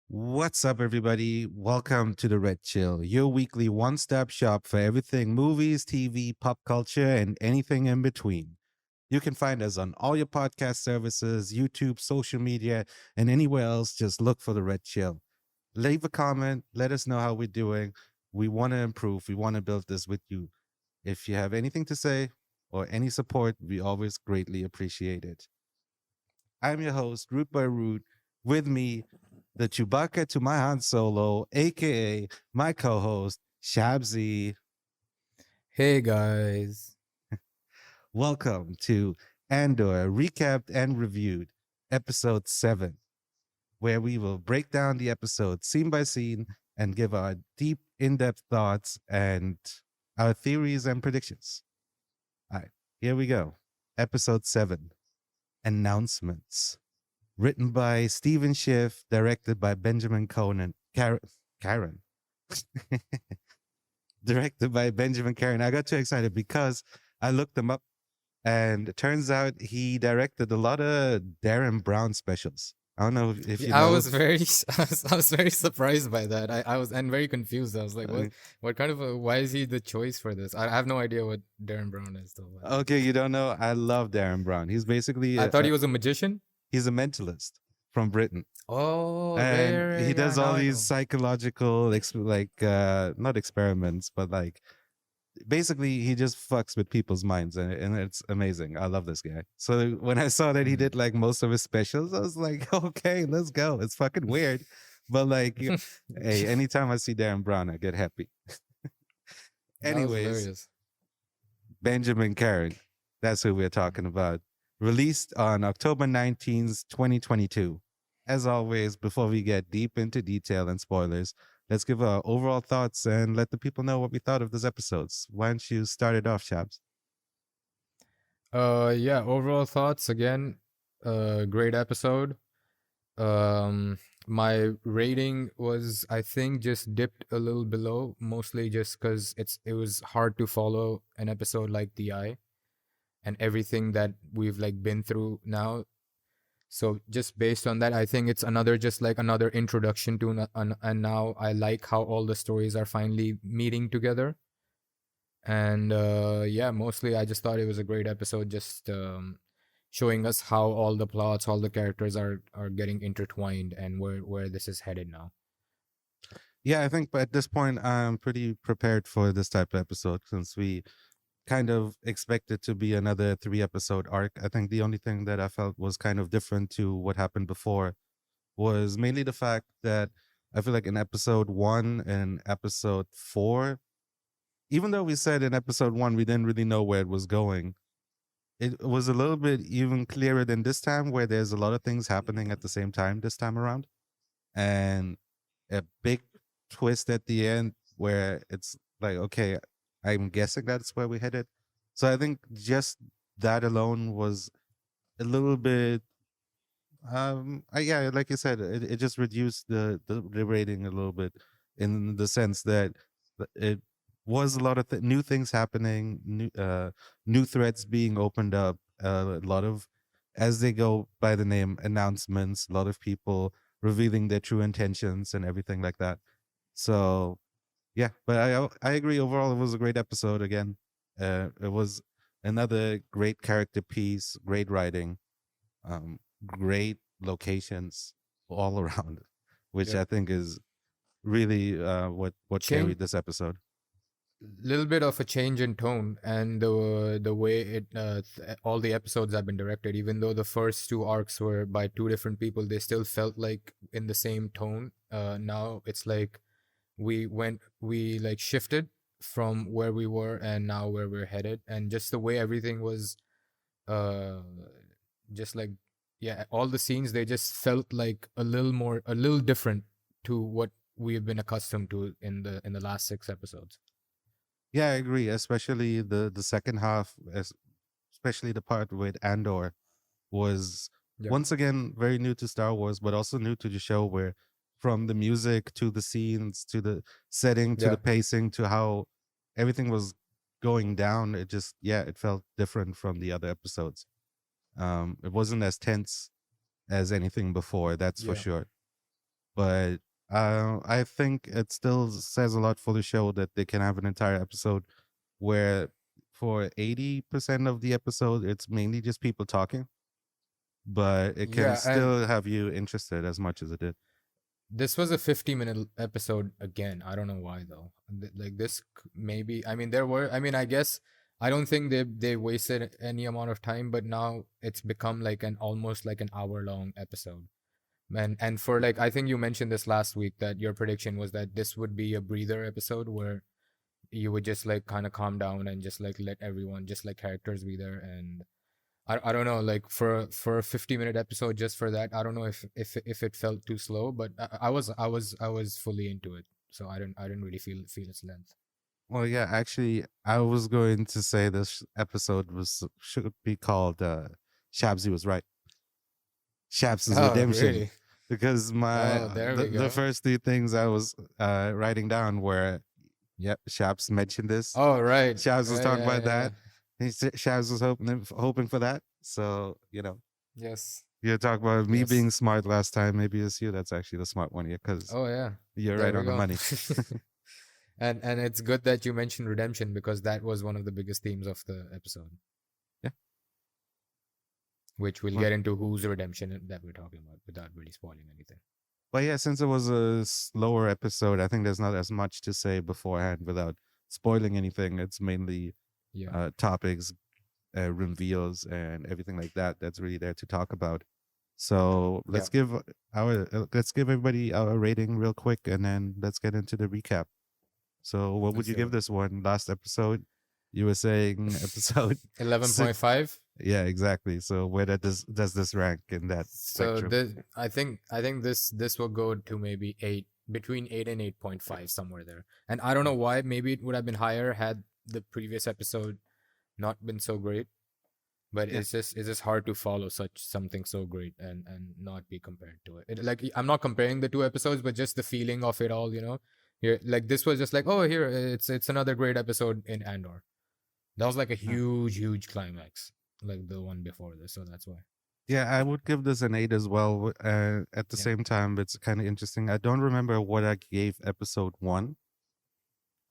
What's up, everybody? Welcome to the Red Chill, your weekly one stop shop for everything movies, TV, pop culture, and anything in between. You can find us on all your podcast services, YouTube, social media, and anywhere else. Just look for the Red Chill. Leave a comment, let us know how we're doing. We want to improve, we want to build this with you. If you have anything to say or any support, we always greatly appreciate it. I'm your host, Root by Root. With me, the Chewbacca to my Han Solo, aka my co-host, Shabzy. Hey guys. Welcome to Andor, recapped and reviewed, episode 7, where we will break down the episode scene by scene and give our deep, in-depth thoughts and our theories and predictions. All right, here we go. Episode 7, Announcements. Written by Stephen Schiff, directed by Benjamin Karen. Directed by Benjamin Karen. I got too excited because I looked him up, and it turns out he directed a lot of Darren Brown specials. I don't know if you know. I was very surprised by that. I was and very confused. I was like, what kind of why is he the choice for this? I have no idea what Darren Brown is though. Okay, you don't know? I love Darren Brown. He's basically I thought he was a magician. He's a mentalist from Britain. Oh, and he does all these psychological not experiments, but like basically he just fucks with people's minds, and it's amazing. I love this guy. So when I saw that he did like most of his specials, I was like, okay, let's go. It's fucking weird, but like hey, anytime I see Darren Brown, I get happy. Anyways, Benjamin Karen, that's who we're talking about. Released on October 19th, 2022. As always, before we get deep into detail and spoilers, let's give our overall thoughts and let the people know what we thought of this episodes. Why don't you start it off, Shabs? Yeah, overall thoughts again. Great episode. My rating was, I think, just dipped a little below, mostly just because it was hard to follow an episode like The Eye and everything that we've like been through now. So just based on that, I think it's another introduction to and now I like how all the stories are finally meeting together. And yeah, mostly I just thought it was a great episode, just showing us how all the plots, all the characters are getting intertwined and where this is headed now. Yeah, I think at this point I'm pretty prepared for this type of episode since we kind of expected to be another 3-episode arc. I think the only thing that I felt was kind of different to what happened before was mainly the fact that I feel like in episode 1 and episode 4, even though we said in episode 1 we didn't really know where it was going, it was a little bit even clearer than this time, where there's a lot of things happening at the same time this time around. And a big twist at the end where it's like, okay, I'm guessing that's where we headed. So I think just that alone was a little bit, yeah, like you said, it just reduced the rating a little bit in the sense that it was a lot of new things happening, new threads being opened up, a lot of, as they go by the name, announcements, a lot of people revealing their true intentions and everything like that. So yeah, but I agree. Overall, it was a great episode. Again, it was another great character piece, great writing, great locations all around, which I think is really what carried this episode. Little bit of a change in tone and the way it all the episodes have been directed. Even though the first 2 arcs were by 2 different people, they still felt like in the same tone. Now it's like we like shifted from where we were and now where we're headed, and just the way everything was just like, yeah, all the scenes, they just felt like a little different to what we've been accustomed to in the last 6 episodes. Yeah, I agree, especially the second half, especially the part with Andor was once again very new to Star Wars, but also new to the show, where from the music to the scenes to the setting to the pacing to how everything was going down, it just it felt different from the other episodes. It wasn't as tense as anything before, that's for Yeah. sure. But I think it still says a lot for the show that they can have an entire episode where for 80% of the episode it's mainly just people talking, but it can Yeah, and still have you interested as much as it did. this was a 50-minute episode again. I don't know why though. Like this maybe I mean there were I mean I guess I don't think they wasted any amount of time, but now it's become like an almost like an hour long episode. And for like I think you mentioned this last week that your prediction was that this would be a breather episode where you would just like kind of calm down and just like let everyone just like characters be there. And I don't know, like for a 50-minute episode just for that, I don't know if it felt too slow, but I was fully into it, so I didn't really feel its length. Well, yeah, actually, I was going to say this episode should be called Shabzy was right. Shabs' Oh redemption, really? because Oh, there we the go. first two things I was writing down were, yep, Shabs mentioned this. Oh right, Shabs was right, talking yeah, about yeah, yeah. that. Shabs was hoping for that. So Yes, you talk about me yes. being smart last time. Maybe it's you that's actually the smart one here, because Oh yeah, you're there right we on the go. money. And it's good that you mentioned redemption because that was one of the biggest themes of the episode, Yeah. which we'll Well, get into whose redemption that we're talking about without really spoiling anything. but yeah, since it was a slower episode, I think there's not as much to say beforehand without spoiling anything. It's mainly Yeah. topics, reveals, and everything like that. That's really there to talk about. So Yeah. let's give everybody our rating real quick, and then let's get into the recap. So, what would Let's you do give it. this one? Last episode, you were saying episode six. 11.5. Yeah, exactly. So, where does this rank in that So spectrum? I think this will go to maybe 8, between 8 and 8.5, somewhere there. And I don't know why, maybe it would have been higher had the previous episode not been so great, but Yeah, it's just hard to follow such something so great and not be compared to it. Like I'm not comparing the two episodes, but just the feeling of it all, Here, like this was just like, oh, here it's another great episode in Andor. That was like a uh, huge climax, like the one before this. So that's why. yeah. I would give this an 8 as well. At the Yeah. same time, it's kind of interesting. I don't remember what I gave episode one,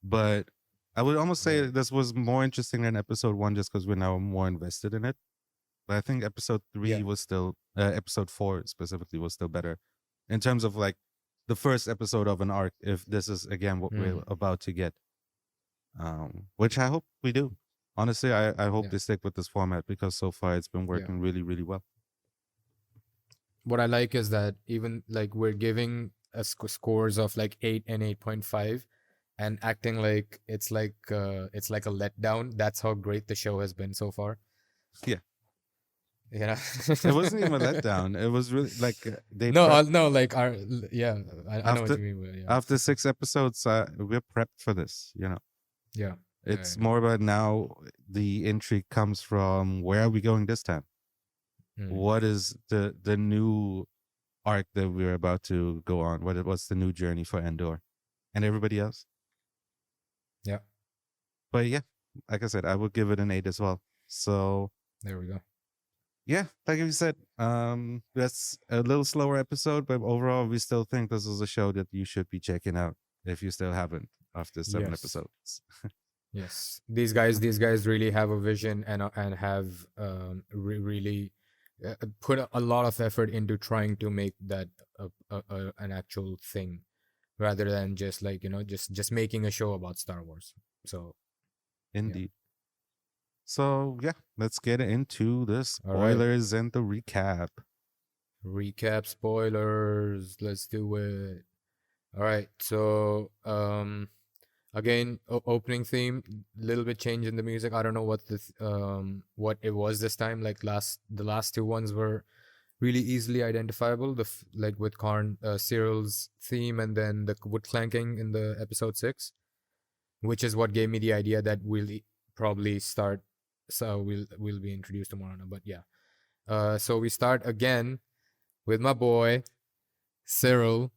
but I would almost say Yeah. this was more interesting than episode one, just because we're now more invested in it. But I think episode Yeah. three was still, episode four specifically was still better in terms of like the first episode of an arc. If this is again what we're Mm. about to get, which I hope we do. Honestly, I hope Yeah. they stick with this format because so far it's been Yeah. working really well. What I like is that even like we're giving a scores of like 8 and 8.5 and acting like it's like a letdown. That's how great the show has been so far. Yeah, Yeah. it wasn't even a letdown. It was really like they No, prepped no, like our yeah, I know what after you mean. But yeah, after 6 episodes. We're prepped for this. yeah, yeah, It's more about now the intrigue comes from where are we going this time? yeah. What is the new arc that we're about to go on? What's the new journey for Andor and everybody else? Yeah. But yeah, like I said, I would give it an 8 as well. So There we go. yeah, like you said, that's a little slower episode, but overall, we still think this is a show that you should be checking out if you still haven't after 7 Yes. episodes. Yes. These guys really have a vision and have really put a lot of effort into trying to make that an actual thing rather than just like, just making a show about Star Wars. So, yeah. Indeed. So yeah, let's get into the All right. spoilers and the recap. Recap, spoilers. Let's do it. All right. So, again, opening theme, little bit change in the music. I don't know what it was this time. Like the last two ones were really easily identifiable. Like with Cyril's theme, and then the wood clanking in the episode 6, which is what gave me the idea that we'll probably start. So we'll be introduced tomorrow. But yeah. So we start again with my boy Cyril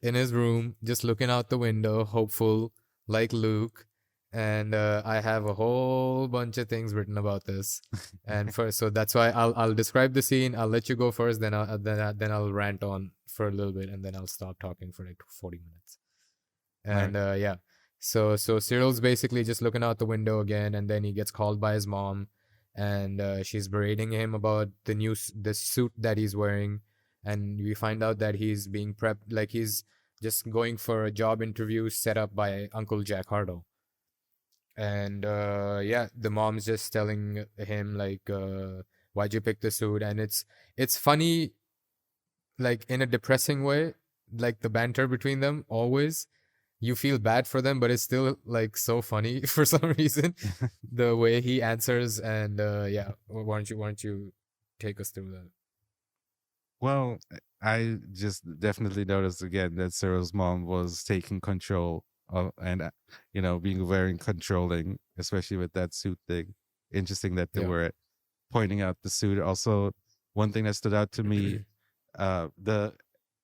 in his room, just looking out the window, hopeful, like Luke. and I have a whole bunch of things written about this. And first, so that's why I'll describe the scene. I'll let you go first, then I'll rant on for a little bit, and then I'll stop talking for like 40 minutes. All right. And yeah, so Cyril's basically just looking out the window again, and then he gets called by his mom, and she's berating him about the suit that he's wearing, and we find out that he's being prepped, like he's just going for a job interview set up by Uncle Jack Hardo. And yeah, the mom's just telling him like, why'd you pick the suit? And it's funny, like in a depressing way, like the banter between them always. You feel bad for them, but it's still like so funny for some reason. The way he answers, and yeah, why don't you take us through that? Well, I just definitely noticed again that Cyril's mom was taking control of, and being very controlling, especially with that suit thing. Interesting that they Yeah. were pointing out the suit. Also, one thing that stood out to me, the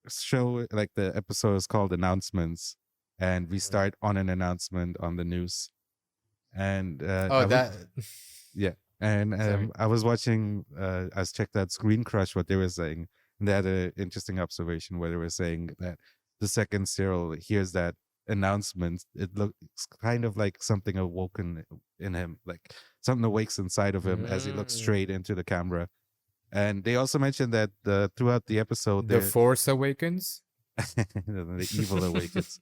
show, like the episode is called Announcements, and we start on an announcement on the news. And Oh, I was, that. yeah, and Sorry. I was watching, I was checked out Screen Crush, what they were saying, and they had an interesting observation where they were saying that the second Cyril hears that announcement, it looks kind of like something awoken in him, like something awakes inside of him as he looks straight Mm. into the camera. And they also mentioned that throughout the episode, The there Force Awakens. the evil awakens.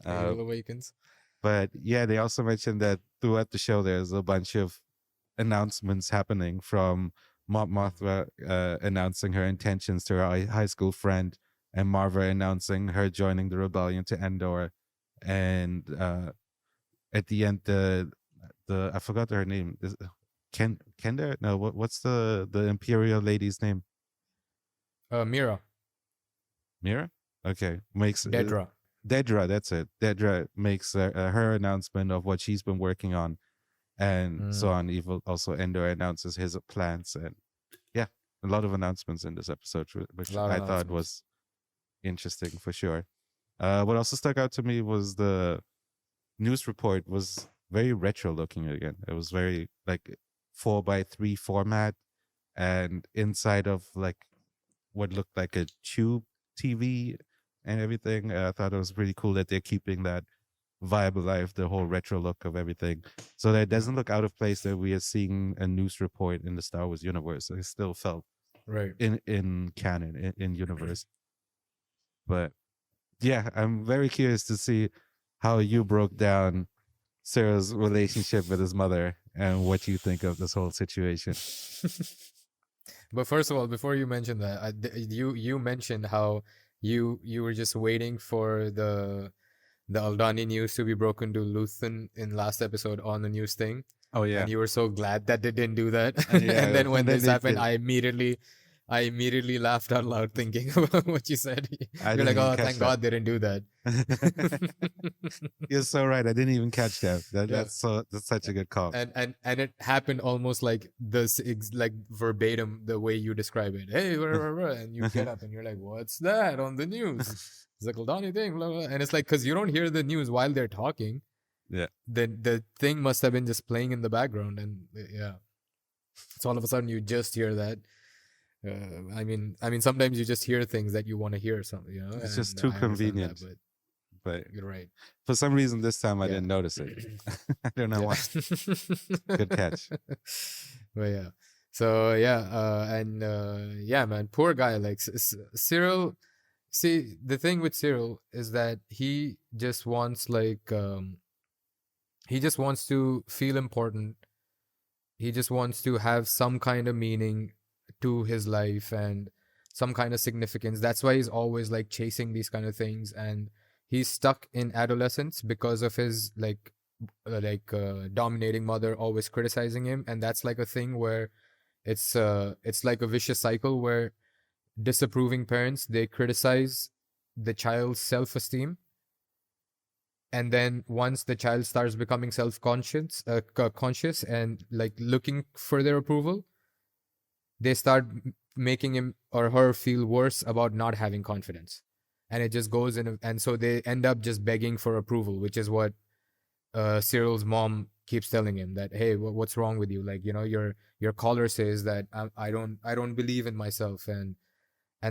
Uh, Evil Awakens. but yeah, they also mentioned that throughout the show, there's a bunch of announcements happening from Mont Mothra announcing her intentions to her high school friend, and Marva announcing her joining the rebellion to Endor, and at the end, the I forgot her name. Kenda? No, what's the Imperial lady's name? Mira. Mira? Okay, makes Dedra. Dedra. That's it. Dedra makes her announcement of what she's been working on, and so Mm. on. Evil also Endor announces his plans, and yeah, a lot of announcements in this episode, A which lot of I thought announcements. was interesting for sure. What also stuck out to me was the news report was very retro looking again. It was very like 4:3 format, and inside of like what looked like a tube TV and everything. I thought it was pretty cool that they're keeping that vibe alive, the whole retro look of everything, so that it Yeah. doesn't look out of place that we are seeing a news report in the Star Wars universe. It still felt Right. in canon, in universe. But yeah, I'm very curious to see how you broke down Sarah's relationship with his mother and what you think of this whole situation. But first of all, before you mention that, you mentioned how you were just waiting for the Aldani news to be broken to Luthen in last episode on the news thing, Oh and yeah, you were so glad that they didn't do that. And yeah, then and when then this they happened, did it. I immediately laughed out loud thinking about what you said. I You're didn't like, even oh, catch thank that. God they didn't do that. You're so right. I didn't even catch that. Yeah. That's such a good call. And it happened almost like this, like verbatim the way you describe it. Hey, and you get up and you're like, what's that on the news? It's like Aldani thing, blah, blah. And it's like, because you don't hear the news while they're talking. Yeah. The thing must have been just playing in the background, and yeah, so all of a sudden you just hear that. I mean, sometimes you just hear things that you want to hear, something, It's just and too I understand that, convenient. but But you're right. for some reason this time I Yeah. didn't notice it. I don't know Yeah. why. Good catch. But yeah. So yeah, and yeah, man, poor guy. Like Cyril. See, the thing with Cyril is that he just wants he just wants to feel important. He just wants to have some kind of meaning to his life and some kind of significance. That's why he's always like chasing these kind of things, and he's stuck in adolescence because of his dominating mother always criticizing him, and that's like a thing where it's like a vicious cycle where disapproving parents, they criticize the child's self-esteem, and then once the child starts becoming self-conscious conscious and like looking for their approval, they start making him or her feel worse about not having confidence, and it just goes in and so they end up just begging for approval, which is what Cyril's mom keeps telling him that, hey, what's wrong with you? Like, your caller says that I don't believe in myself, and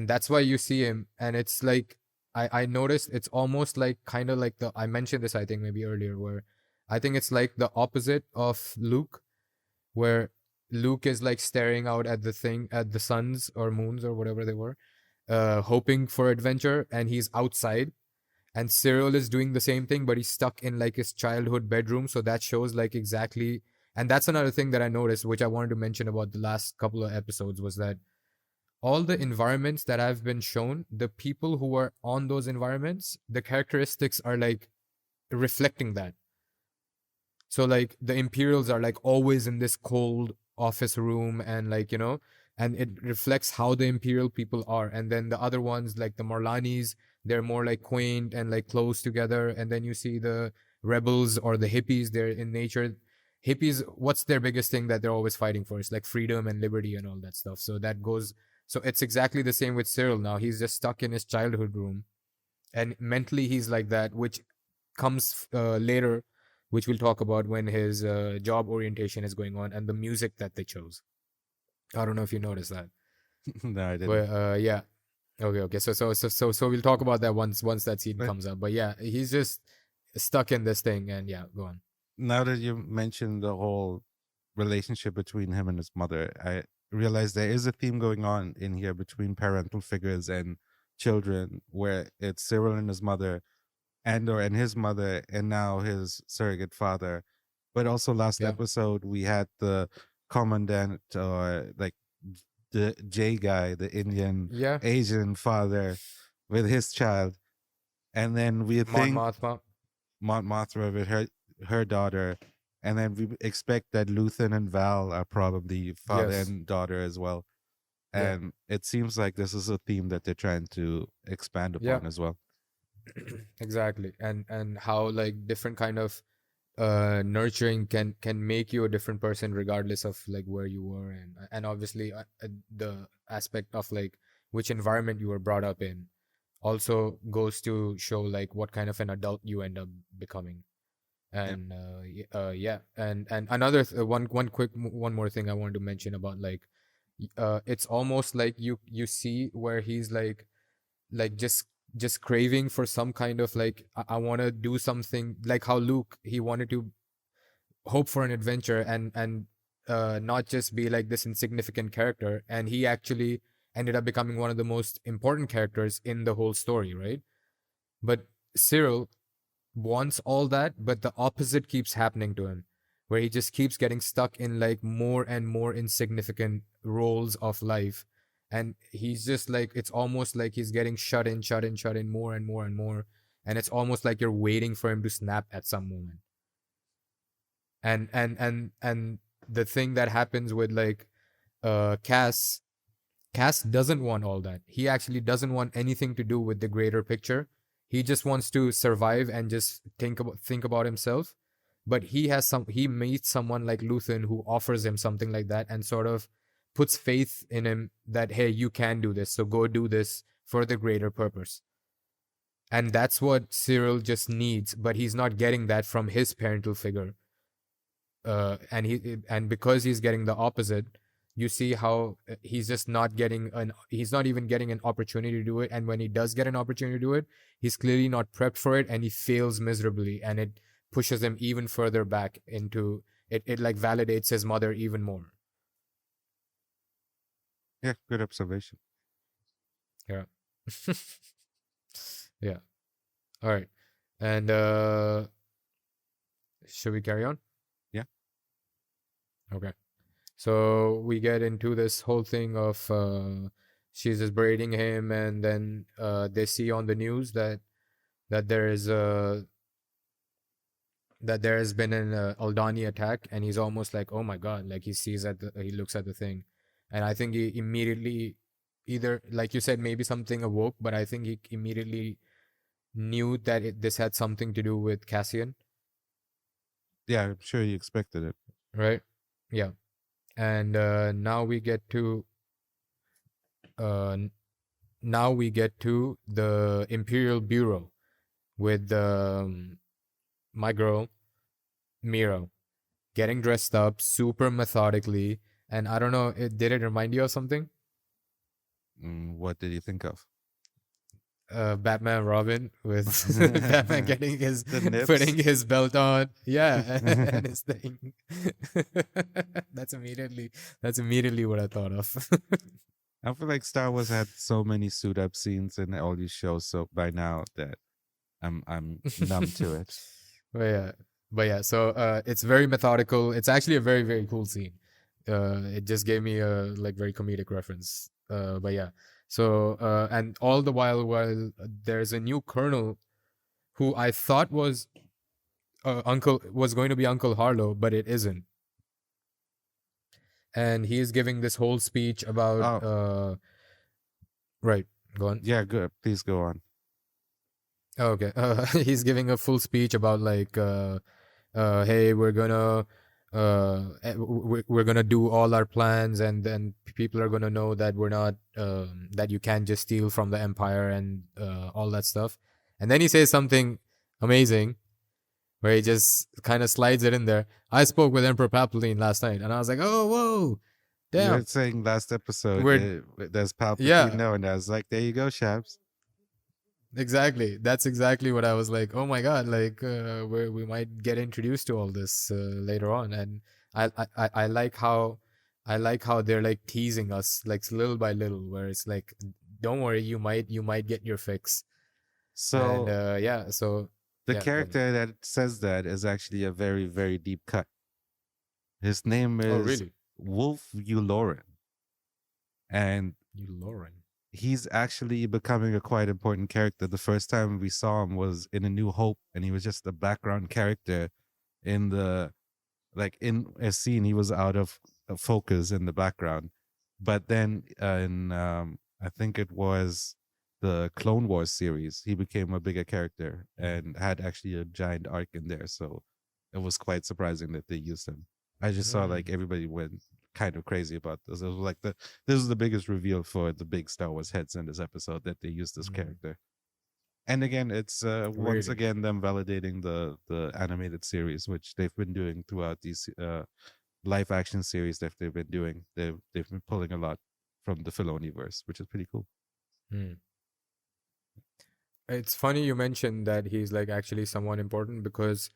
that's why you see him. And it's like, I noticed it's almost like kind of like the I mentioned this, I think maybe earlier, where I think it's like the opposite of Luke, where Luke is like staring out at the suns or moons or whatever they were, hoping for adventure, and he's outside. And Cyril is doing the same thing, but he's stuck in like his childhood bedroom. So that shows like exactly. And that's another thing that I noticed, which I wanted to mention about the last couple of episodes, was that all the environments that have been shown, the people who are on those environments, the characteristics are like reflecting that. So like the Imperials are like always in this cold office room, and like, and it reflects how the Imperial people are. And then the other ones, like the Marlanis, they're more like quaint and like close together. And then you see the rebels or the hippies, they're in nature. Hippies, what's their biggest thing that they're always fighting for? It's like freedom and liberty and all that stuff. So it's exactly the same with Cyril now. He's just stuck in his childhood room, and mentally he's like that, which comes later, which we'll talk about when his job orientation is going on, and the music that they chose. I don't know if you noticed that, No, I didn't. but yeah. Okay. So we'll talk about that once that scene But comes up. But yeah, he's just stuck in this thing, and yeah, go on. now that you mentioned the whole relationship between him and his mother, I realize there is a theme going on in here between parental figures and children, where it's Cyril and his mother, Andor and his mother, and now his surrogate father. But also last Yeah, episode we had the commandant, or like the J guy, the Indian yeah, Asian father with his child, and then we Mon think Mothma. Mont Mothra with her daughter, and then we expect that Luthen and Val are probably father Yes, and daughter as well. yeah, And it seems like this is a theme that they're trying to expand yeah. upon as well. Exactly. And how like different kind of nurturing can make you a different person regardless of like where you were, and obviously the aspect of like which environment you were brought up in also goes to show like what kind of an adult you end up becoming. Yeah. And yeah, and another one more thing I wanted to mention about like it's almost like you see where he's like just craving for some kind of like I want to do something, like how Luke, he wanted to hope for an adventure, and not just be like this insignificant character, and he actually ended up becoming one of the most important characters in the whole story, right? But Cyril wants all that, but the opposite keeps happening to him, where he just keeps getting stuck in like more and more insignificant roles of life. And he's just like, it's almost like he's getting shut in more and more and more. And it's almost like you're waiting for him to snap at some moment. And the thing that happens with like Cass doesn't want all that. He actually doesn't want anything to do with the greater picture. He just wants to survive and just think about himself. But he meets someone like Luthen who offers him something like that, and sort of puts faith in him that, hey, you can do this, so go do this for the greater purpose. And that's what Cyril just needs, but he's not getting that from his parental figure. And because he's getting the opposite, you see how he's not even getting an opportunity to do it. And when he does get an opportunity to do it, he's clearly not prepped for it, and he fails miserably, and it pushes him even further back into it. It like validates his mother even more. Yeah, good observation. Yeah. Yeah. All right. And should we carry on? Yeah. Okay. So we get into this whole thing of she's just berating him, and then they see on the news that there is that there has been an Aldani attack, and he's almost like, oh my god, like he looks at the thing, and I think he immediately, either like you said, maybe something awoke, but I think he immediately knew that this had something to do with Cassian, Yeah, I'm sure you expected it. right? Yeah, and uh, now we get to the Imperial Bureau with my girl. Miro getting dressed up super methodically, and I don't know, did it remind you of something? What did you think of? Batman Robin with Batman getting his The nips. putting his belt on, yeah, and his thing. that's immediately that's immediately what I thought of. I feel like Star Wars had so many suit up scenes in all these shows, so by now that I'm numb to it. but yeah, so it's very methodical. It's actually a very very cool scene. It just gave me a like very comedic reference. But yeah, so and all the while there's a new colonel who I thought was Uncle was going to be Uncle Harlow, but it isn't. And he is giving this whole speech about Oh, right. Go on. yeah, good. Please go on. Oh, okay. He's giving a full speech about like, hey, we're gonna do all our plans, and then people are gonna know that we're not, that you can't just steal from the Empire and all that stuff. And then he says something amazing, where he just kind of slides it in there. I spoke with Emperor Palpatine last night, and I was like, oh, whoa, You were damn, saying last episode we're there's Palpatine yeah. no, and I was like, there you go, Shabs. Exactly. That's exactly what I was like. Oh my god! Like we might get introduced to all this later on, and I like how they're like teasing us like little by little, where it's like, don't worry, you might get your fix, and So yeah. So the yeah, go on. character that says that is actually a very, very deep cut. His name Oh is really? Wolf Uloran, and You Lauren. he's actually becoming a quite important character. The first time we saw him was in A New Hope, and he was just a background character in the like in a scene. He was out of focus in the background, but then in I think it was the Clone Wars series, he became a bigger character and had actually a giant arc in there. So it was quite surprising that they used him. I just saw like Mm, everybody went kind of crazy about this. It was like this was the biggest reveal for the big Star Wars heads in this episode, that they used this mm, character. And again, it's once really? again them validating the animated series, which they've been doing throughout these live action series that they've been doing. They've been pulling a lot from the Filoni verse, which is pretty cool. Mm. It's funny you mentioned that he's like actually someone important, because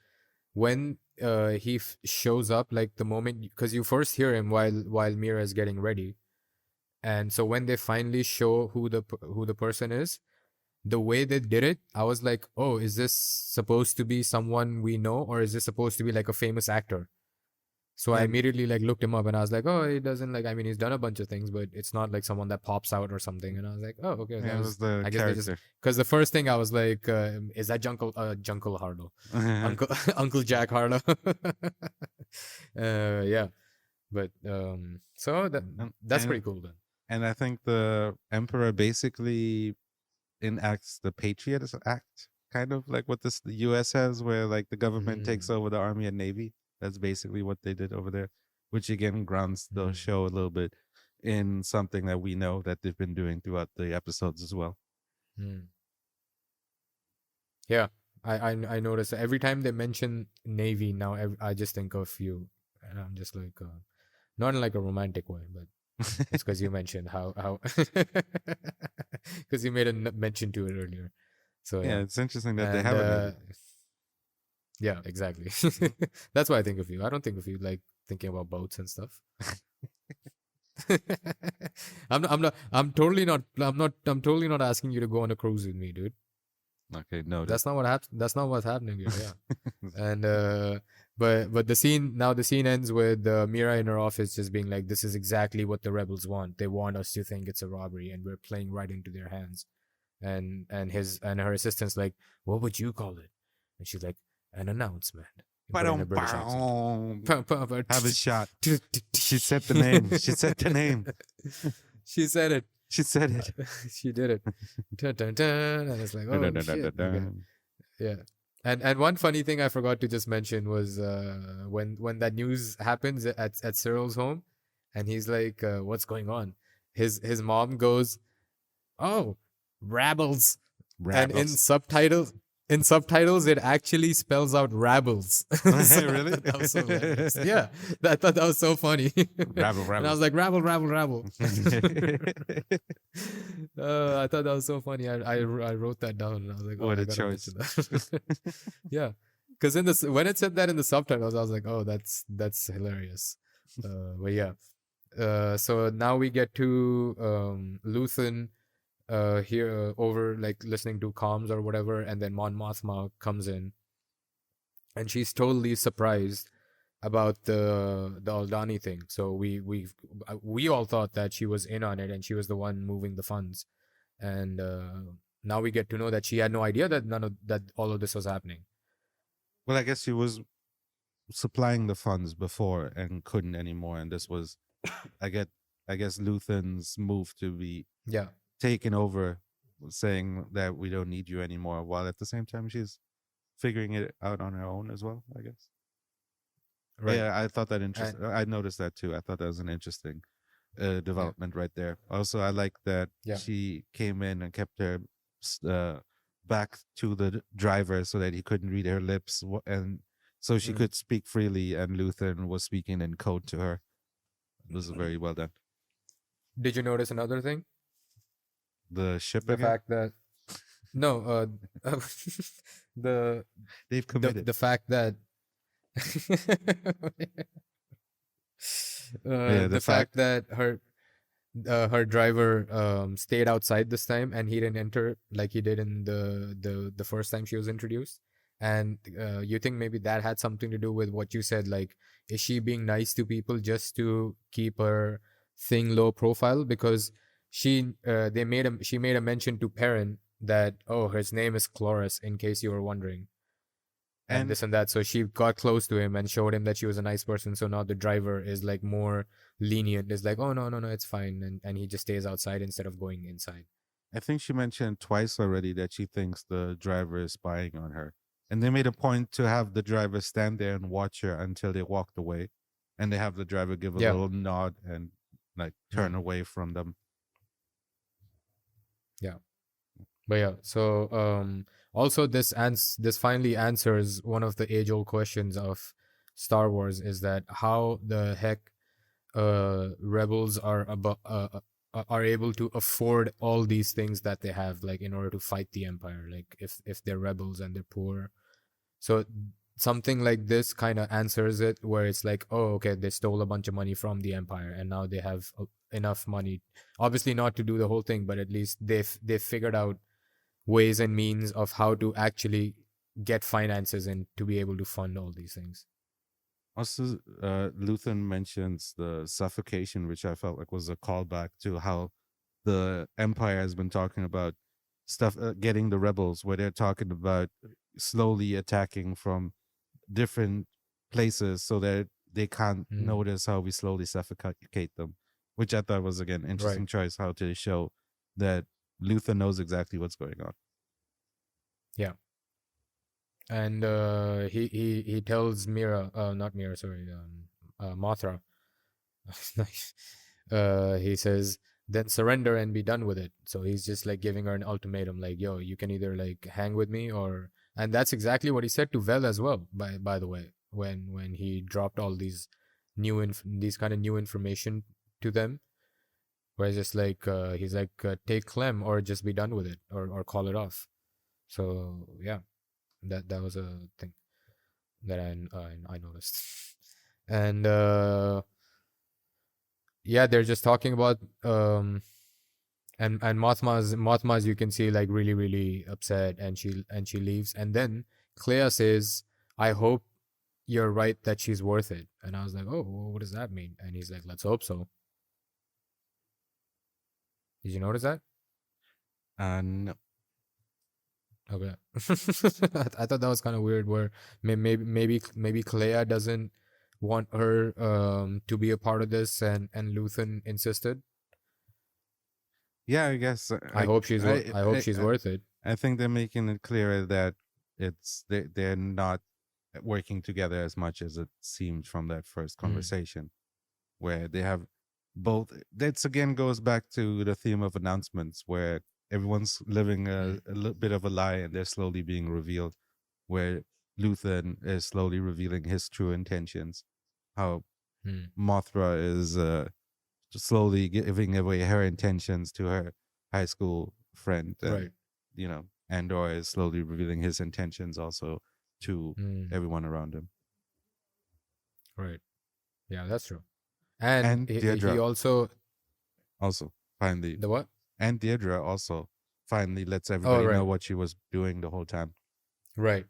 when he shows up, like the moment, because you first hear him while Mira is getting ready, and so when they finally show who the person is, the way they did it, I was like, oh, is this supposed to be someone we know, or is this supposed to be like a famous actor? So I Yeah, immediately like looked him up, and I was like, oh, he doesn't like. I mean, he's done a bunch of things, but it's not like someone that pops out or something. And I was like, oh, okay, that yeah, it was. was the I guess they just, character. because the first thing I was like, is that Junkle Harlow, Uncle Uncle Jack Harlow? Yeah, but so that's and pretty cool then. and I think the Emperor basically enacts the Patriots Act, kind of like what the U.S. has, where like the government takes Mm, over the army and navy. That's basically what they did over there, which again grounds the mm, show a little bit in something that we know that they've been doing throughout the episodes as well. mm. Yeah, I notice every time they mention Navy now, I just think of you, and I'm just like, not in like a romantic way, but it's because you mentioned how because you made a mention to it earlier. So Yeah, yeah, it's interesting that they and have a navy. yeah, exactly. That's why I think of you. I don't think of you like thinking about boats and stuff. I'm totally not asking you to go on a cruise with me, dude. Okay, noted. That's not what's happening here. Yeah. And but the scene ends with Mira in her office just being like, this is exactly what the rebels want. They want us to think it's a robbery, and we're playing right into their hands. And her assistant's like, what would you call it? And she's like, an announcement, but in a British accent. Have a shot. She said the name. She said the name. She said it. She said it. She did it. Dun, dun, dun. And it's like, oh shit. Okay. Yeah. And one funny thing I forgot to just mention was when that news happens at Cyril's home, and he's like, what's going on? His mom goes, oh, rabbles. And in Rebels. subtitles, in subtitles, it actually spells out rabbles. So I Really? thought that was so hilarious. Yeah, I thought that was so funny. Rabble, And I rabble. was like, rabble, rabble, rabble. I thought that was so funny. I wrote that down and I was like, oh, What I a gotta mention choice. that. Yeah, because in this when it said that in the subtitles, I was like, oh, that's hilarious. But yeah, so now we get to Luthen here over like listening to comms or whatever, and then Mon Mothma comes in, and she's totally surprised about the Aldani thing. So we all thought that she was in on it and she was the one moving the funds, and now we get to know that she had no idea that all of this was happening. Well, I guess she was supplying the funds before and couldn't anymore, and this was, I get, I guess Luthen's move to be Yeah, taken over, saying that we don't need you anymore, while at the same time she's figuring it out on her own as well, I guess. right. Yeah, I thought that And interesting. I noticed that too. I thought that was an interesting yeah, development right there. Also, I like that yeah. she came in and kept her back to the driver so that he couldn't read her lips, and so she Mm. could speak freely. And Luthen was speaking in code to her. This is very well done. Did you notice another thing? The ship The again, fact that no, the they've committed. the fact that Yeah, the the fact fact. that her driver stayed outside this time and he didn't enter like he did in the first time she was introduced. And you think maybe that had something to do with what you said, like is she being nice to people just to keep her thing low profile? Because she made a mention to Perrin that, oh, his name is Cloris, in case you were wondering, and And this and that. So she got close to him and showed him that she was a nice person. So now the driver is like more lenient. Is like, oh, no, no, no, it's fine, and he just stays outside instead of going inside. I think she mentioned twice already that she thinks the driver is spying on her. And they made a point to have the driver stand there and watch her until they walked away. And they have the driver give a Yeah. little nod and like turn away from them. Yeah. But yeah, so also this finally answers one of the age old questions of Star Wars, is that how the heck rebels are able to afford all these things that they have, like in order to fight the Empire, like if they're rebels and they're poor. So something like this kind of answers it, where it's like, oh, okay, they stole a bunch of money from the Empire and now they have enough money, obviously not to do the whole thing, but at least they've figured out ways and means of how to actually get finances and to be able to fund all these things. Also, Luthen mentions the suffocation, which I felt like was a callback to how the Empire has been talking about stuff, getting the rebels, where they're talking about slowly attacking from different places so that they can't notice how we slowly suffocate them, which I thought was, again, interesting Right. choice, how to show that Luther knows exactly what's going on. Yeah. And he tells Mira, not Mira, sorry, Mothra. Nice. He says, then surrender and be done with it. So he's just like giving her an ultimatum, like, yo, you can either like hang with me or, and that's exactly what he said to Vel as well, by the way, when he dropped all these these kind of new information to them, where it's just like he's like, take Clem or just be done with it, or call it off. So yeah, that was a thing that I noticed. And yeah, they're just talking about and Mothma's you can see like really really upset, and she leaves, and then Clea says, I hope you're right that she's worth it. And I was like, oh, well, what does that mean? And he's like, let's hope so. Did you notice that? No. Okay. I thought that was kind of weird, where maybe Clea doesn't want her to be a part of this, and Luthen insisted. Yeah, I guess I hope she's worth it. I think they're making it clear that they're not working together as much as it seemed from that first conversation, where they have both. That's again goes back to the theme of announcements, where everyone's living a little bit of a lie, and they're slowly being revealed. Where Luthen is slowly revealing his true intentions. How Mm. Mothra is slowly giving away her intentions to her high school friend, and Right. Andor is slowly revealing his intentions also to Mm. everyone around him. Right. Yeah, that's true. And And he Deirdre also also finally, the what? and Deirdre also finally lets Oh, everybody know right. what she was doing the whole time. Right.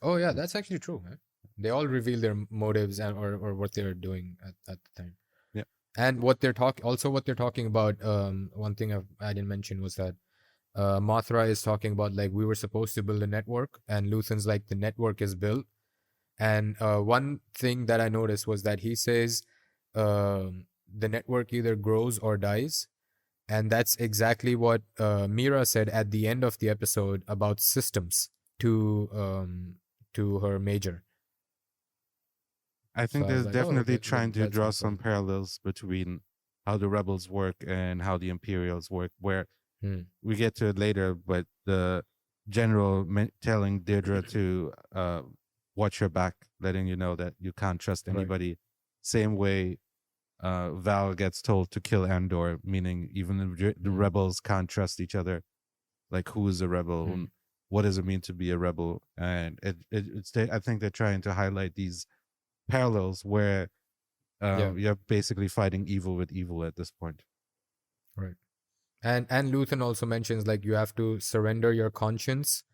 Oh, yeah, that's actually true, man. They all reveal their motives and or what they're doing at the time. Yeah, And what they're talking about, one thing I didn't mention was that Mothra is talking about like we were supposed to build a network, and Luthen's like the network is built. And one thing that I noticed was that he says the network either grows or dies. And that's exactly what Mira said at the end of the episode about systems to her major. I So think I was there's like, oh, definitely okay, trying to that's draw kind of some cool. parallels between how the rebels work and how the Imperials work, where Hmm. we get to it later, but the general telling Deirdre to watch her back, letting you know that you can't trust Right. anybody. Same way Val gets told to kill Andor, meaning even the Hmm. rebels can't trust each other. Like, who is a rebel? Hmm. What does it mean to be a rebel? And I think they're trying to highlight these parallels where Yeah. you're basically fighting evil with evil at this point. Right. And Luthen also mentions like you have to surrender your conscience,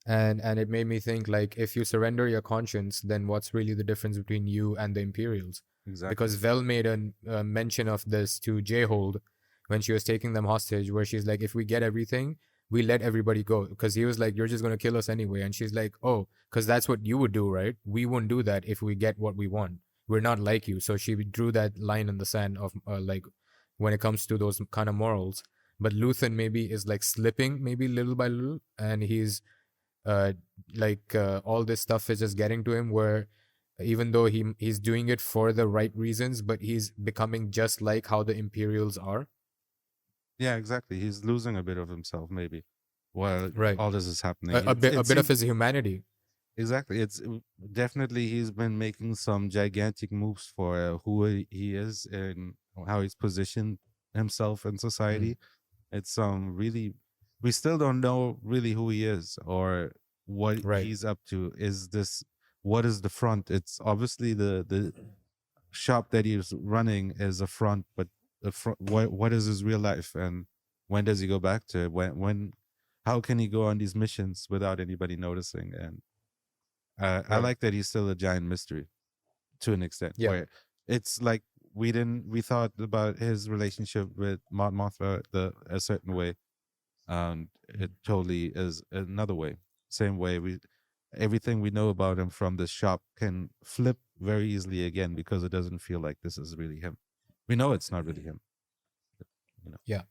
and it made me think like if you surrender your conscience, then what's really the difference between you and the Imperials? Exactly. Because Vel made a mention of this to J-Hold when she was taking them hostage, where she's like, if we get everything, we let everybody go. Because he was like, you're just going to kill us anyway. And she's like, oh, because that's what you would do, right? We wouldn't do that if we get what we want. We're not like you. So she drew that line in the sand of like when it comes to those kind of morals. But Luthen maybe is like slipping, maybe little by little, and he's uh all this stuff is just getting to him where even though he's doing it for the right reasons, but he's becoming just like how the Imperials are. Yeah, exactly. He's losing a bit of himself, maybe, while Right. all this is happening. A It bit of seems his humanity. exactly. It's definitely he's been making some gigantic moves for he is and how he's positioned himself in Mm. society. It's really, we still don't know really who he is or what Right. he's up to. Is this what is the front? It's obviously the shop that he's running is a front, but the front, what is his real life, and when does he go back to it? When how can he go on these missions without anybody noticing? And I Right. like that he's still a giant mystery to an extent, Yeah. where it's like we thought about his relationship with Mothra a certain way, and it totally is another way. Same way everything we know about him from this shop can flip very easily again because it doesn't feel like this is really him. We know it's not really him. You know. Yeah.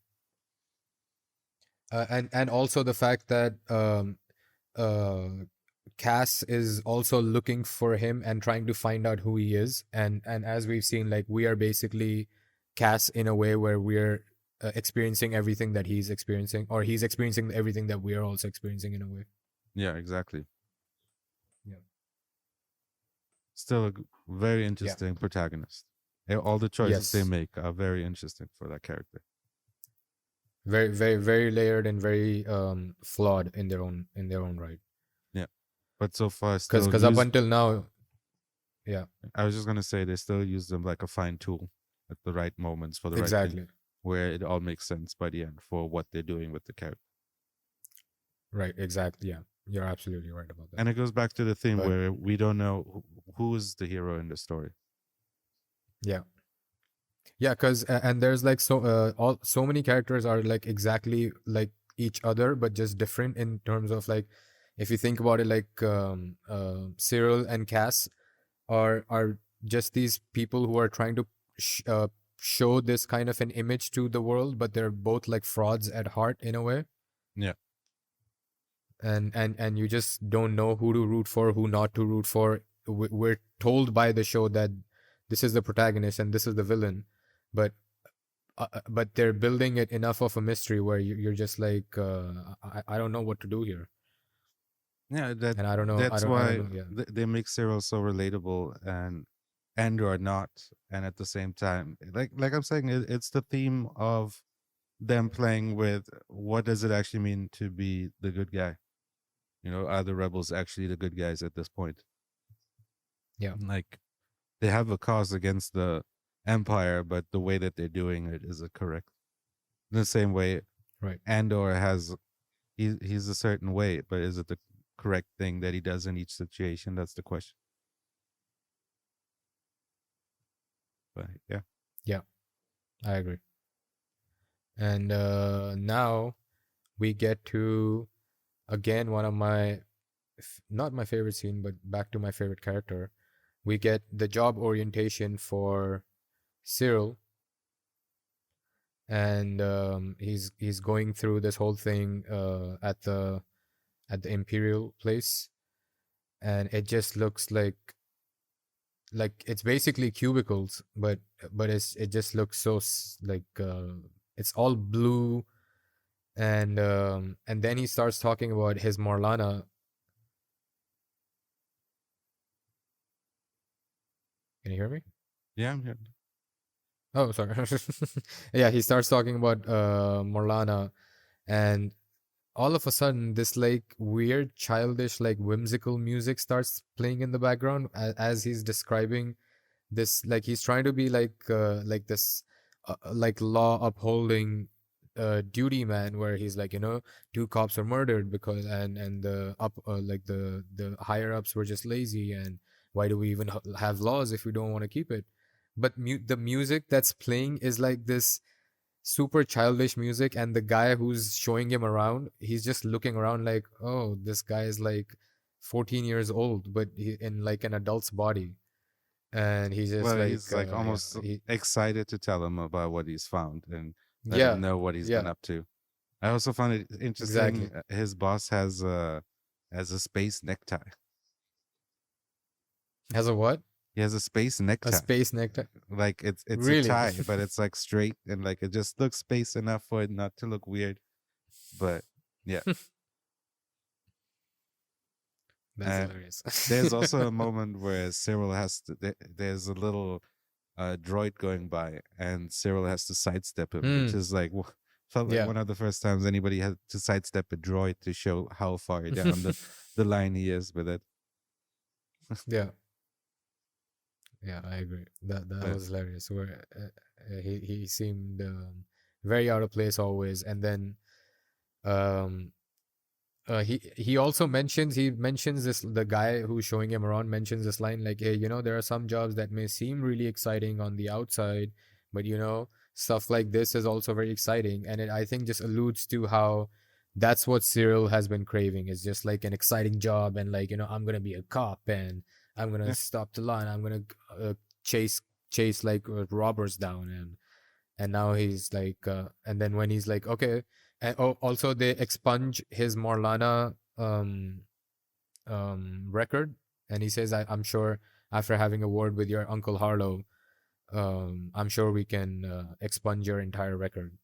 And also the fact that uh Cass is also looking for him and trying to find out who he is, and as we've seen, like we are basically Cass in a way where we're experiencing everything that he's experiencing, or he's experiencing everything that we are also experiencing in a way. Yeah, exactly. Yeah. Still a very Yeah. interesting protagonist. All the choices they Yes. make are very interesting for that character. Very, very, very layered and very flawed in their own right. Yeah, but so far still Because up use. until now, yeah, I was just gonna say they still use them like a fine tool at the right moments for the right thing, exactly. where it all makes sense by the end for what they're doing with the character. Right, exactly. Yeah, you're absolutely right about that. And it goes back to the theme But where we don't know who is the hero in the story. yeah, yeah, because and there's like so many characters are like exactly like each other, but just different in terms of like if you think about it, like Cyril and Cass are just these people who are trying to show this kind of an image to the world, but they're both like frauds at heart in a way. Yeah, And you just don't know who to root for, who not to root for. We're told by the show that this is the protagonist and this is the villain, but but they're building it enough of a mystery where you're just like, I don't know what to do here, Yeah, and I don't know, that's I don't why know. Yeah, they make Cyril so relatable and Andor not, and at the same time, like I'm saying, it's the theme of them playing with what does it actually mean to be the good guy. You know, are the rebels actually the good guys at this point? yeah, Like they have a cause against the Empire, but the way that they're doing it is it correct? In the same way, right. Andor has he's a certain way, but is it the correct thing that he does in each situation? That's the question. But yeah, Yeah, I agree. And now we get to, again, one of my not my favorite scene, but back to my favorite character. We get the job orientation for Cyril, and he's going through this whole thing at the Imperial place, and it just looks like it's basically cubicles, but it just looks so it's all blue, and then he starts talking about his Morlana. Can you hear me? yeah, yeah. Oh, sorry. Yeah, he starts talking about Morlana, and all of a sudden this like weird childish like whimsical music starts playing in the background as he's describing this, like he's trying to be like this like law upholding duty man, where he's like, two cops were murdered because and the up like the higher ups were just lazy, and why do we even have laws if we don't want to keep it? But the music that's playing is like this super childish music, and the guy who's showing him around, he's just looking around like, oh, this guy is like 14 years old, but he in like an adult's body, and he's just Well, like he's like yeah, almost excited to tell him about what he's found and let him yeah, know what he's been yeah, up to. I also found it interesting. exactly. His boss has a space necktie. Has a what? He has a space A necktie. space necktie? Like it's a Really? tie, but it's like straight and like it just looks space enough for it not to look weird. But yeah, That's uh, hilarious. there's also a moment where Cyril has to. There's a little droid going by, and Cyril has to sidestep him, which Mm, is like felt like yeah. one of the first times anybody had to sidestep a droid to show how far down the line he is with it. Yeah, yeah, I agree. That But was hilarious. Where he seemed very out of place always, and then um he mentions this, the guy who's showing him around mentions this line like, hey, there are some jobs that may seem really exciting on the outside, but stuff like this is also very exciting, and I think just alludes to how that's what Cyril has been craving, is just like an exciting job, and like, I'm gonna be a cop, and I'm gonna yeah, stop the line, I'm gonna chase chase like robbers down, and now he's like and then when he's like, okay, and also they expunge his Morlana record, and he says, I'm sure after having a word with your uncle Harlow, I'm sure we can expunge your entire record,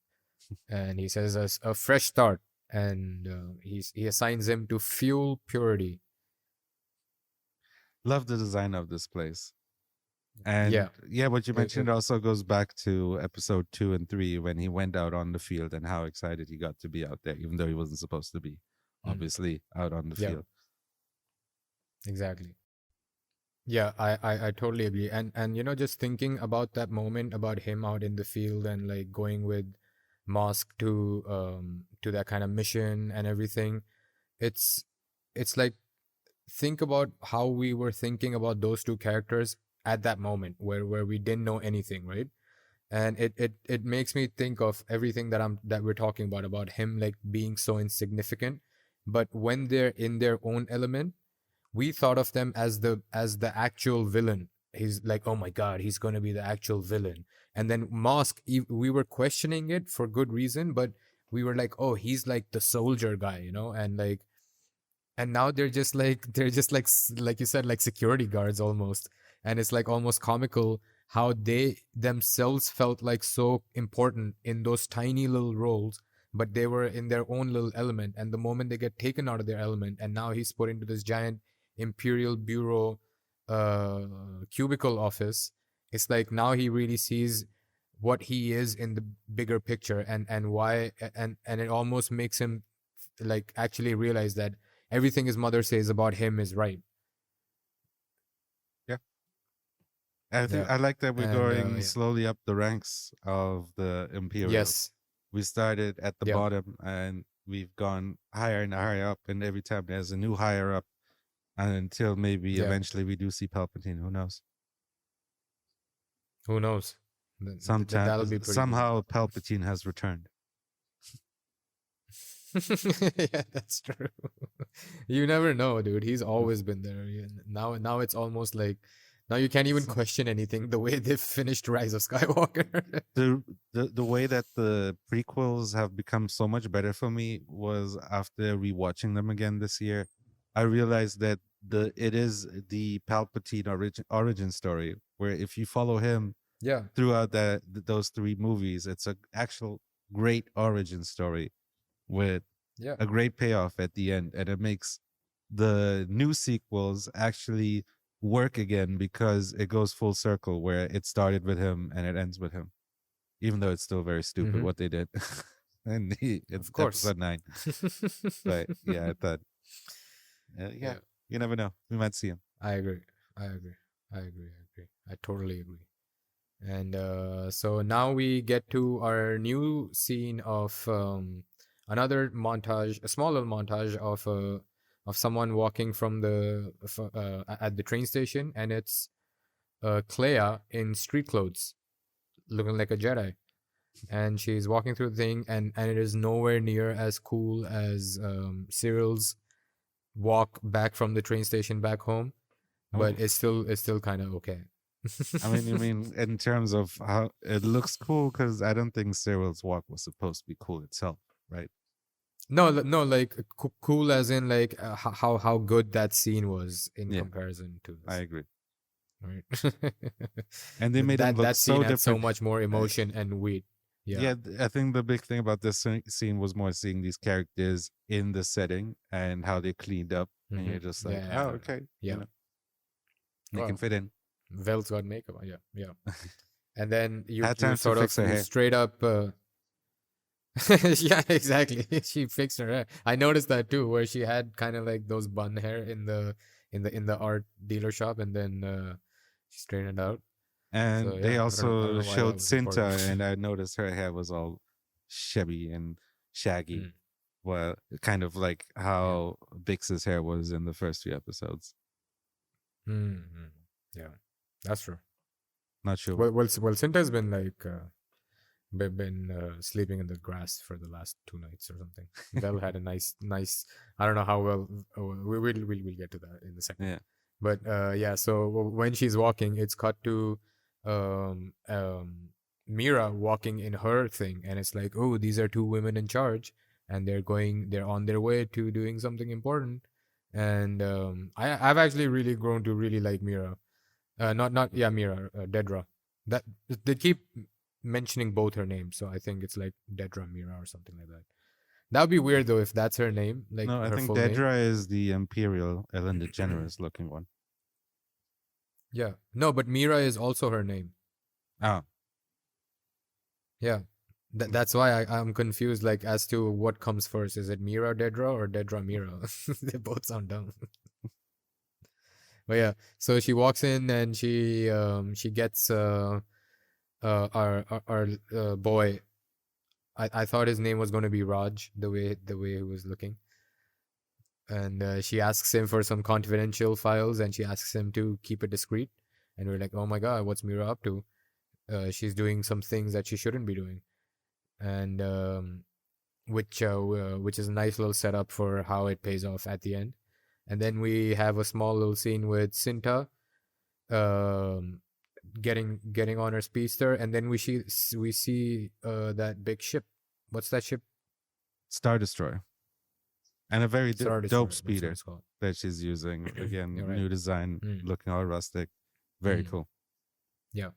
and he says a fresh start, and he assigns him to fuel purity. love the design of this place. And Yeah, yeah, what you it, mentioned it, also goes back to episode 2 and 3 when he went out on the field and how excited he got to be out there, even though he wasn't supposed to be, mm, obviously, out on the yeah, field. exactly. Yeah, I totally agree. And just thinking about that moment, about him out in the field and like going with Mosk to that kind of mission and everything, it's it's like, think about how we were thinking about those two characters at that moment where we didn't know anything, right? And it makes me think of everything that we're talking about him like being so insignificant, but when they're in their own element, we thought of them as the actual villain. He's like, oh my god, he's going to be the actual villain. And then Mosk, we were questioning it for good reason, but we were like, oh, he's like the soldier guy, and like, and now they're just like you said, like security guards almost. And it's like almost comical how they themselves felt like so important in those tiny little roles, but they were in their own little element. And the moment they get taken out of their element, and now he's put into this giant imperial bureau uh, cubicle office, it's like now he really sees what he is in the bigger picture, and why, and it almost makes him like actually realize that everything his mother says about him is right. Yeah. I think Yeah. I like that we're And going yeah. slowly up the ranks of the Imperials. Yes. We started at the Yeah. bottom and we've gone higher and higher up, and every time there's a new higher up, and until maybe Yeah. eventually we do see Palpatine. Who knows? Who knows? That'll be pretty cool. Somehow Palpatine has returned. Yeah, that's true. You never know, dude. He's always been there. Now it's almost like now you can't even question anything the way they've finished Rise of Skywalker. The way that the prequels have become so much better for me was after rewatching them again this year. I realized that it is the Palpatine origin story, where if you follow him Yeah. throughout those three movies, it's a actual great origin story with Yeah. a great payoff at the end, and it makes the new sequels actually work again because it goes full circle where it started with him and it ends with him, even though it's still very stupid Mm-hmm. what they did in Of course. episode 9. But yeah, I thought yeah, Yeah. you never know, we might see him. I agree. I agree. I agree. I agree. I totally agree. And so now we get to our new scene of another montage, a small little montage of someone walking from at the train station, and it's Clea in street clothes, looking like a Jedi, and she's walking through the thing, and it is nowhere near as cool as Cyril's walk back from the train station back home, but Oh, it's still kind of okay. I mean, you mean in terms of how it looks cool? Because I don't think Cyril's walk was supposed to be cool itself, right? No, no, like cool as in like how good that scene was in Yeah, comparison to I this, agree. right? And they made him look That scene so had so different. much more Uh, emotion and weight. Yeah. Yeah, I think the big thing about this scene was more seeing these characters in the setting and how they cleaned up, and Mm-hmm. you're just like, oh, Yeah. okay, Yeah. they can Well, fit in. Vel's got makeup on. Yeah. Yeah. And then Had you time to sort of fix her you hair. straight up. Yeah, exactly. She fixed her hair. I noticed that too, where she had kind of like those bun hair in the art dealer shop, and then she straightened it out. So And they yeah, I don't also know why that showed was Cinta, important. and I noticed her hair was all shabby and shaggy. Mm, Well, kind of like yeah. how Bix's hair was in the first few episodes. Mm-hmm. Yeah, that's true. Not sure. Well, Cinta's been like been sleeping in the grass for the last 2 nights or something. Belle had a nice. I don't know how well. We'll get to that in a second. Yeah. But yeah, so when she's walking, it's cut to um, um, Mira walking in her thing, and it's like, oh, these are two women in charge, and they're on their way to doing something important. And I've actually really grown to really like Mira. Not Mira, Dedra. That they keep mentioning both her names, so I think it's like Dedra Mira or something like that. That would be weird though if that's her name, like No, I her think full name. Dedra is the Imperial Ellen DeGeneres looking one. Yeah, no, but Mira is also her name. Oh, Yeah, that's why I'm confused, like as to what comes first. Is it Mira Dedra or Dedra Mira? They both sound dumb. But yeah, so she walks in and she gets our boy. I thought his name was going to be Raj, the way he was looking, and she asks him for some confidential files, and she asks him to keep it discreet, and we're like, oh my god, what's Mira up to? She's doing some things that she shouldn't be doing, and which is a nice little setup for how it pays off at the end. And then we have a small little scene with Cinta um getting on her speedster, and then we see that big ship. What's that ship? Star Destroyer. And a very Star dope Destroyer. That's what speeder it's called. that she's using. Again, You're right. new design, Mm, looking all rustic. Very mm, cool. yeah.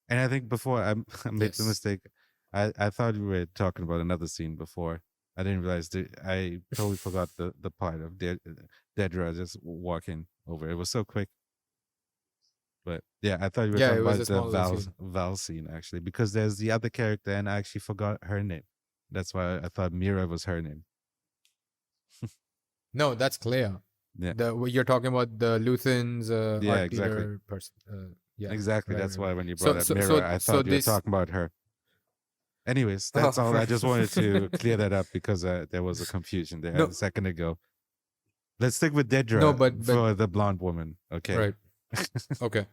And I think before I made the Yes. mistake. I thought we were talking about another scene before. I didn't realize I totally forgot the part of Dedra just walking over. It was so quick. But yeah, I thought you were Yeah, it talking was about a the small little scene. Val scene actually, because there's the other character and I actually forgot her name. That's why I thought Mira was her name. No, that's Clea. Yeah, You're talking about the Luthen's yeah, art exactly, dealer person. Yeah, exactly. right, That's right, why right. when you brought So, up so, so, Mira, I so thought you were this. talking about her. Anyways, that's Oh, all. I right. just wanted to clear that up because there was a confusion there No, a second ago. Let's stick with no, Dedra but for the blonde woman. Okay. right. Okay.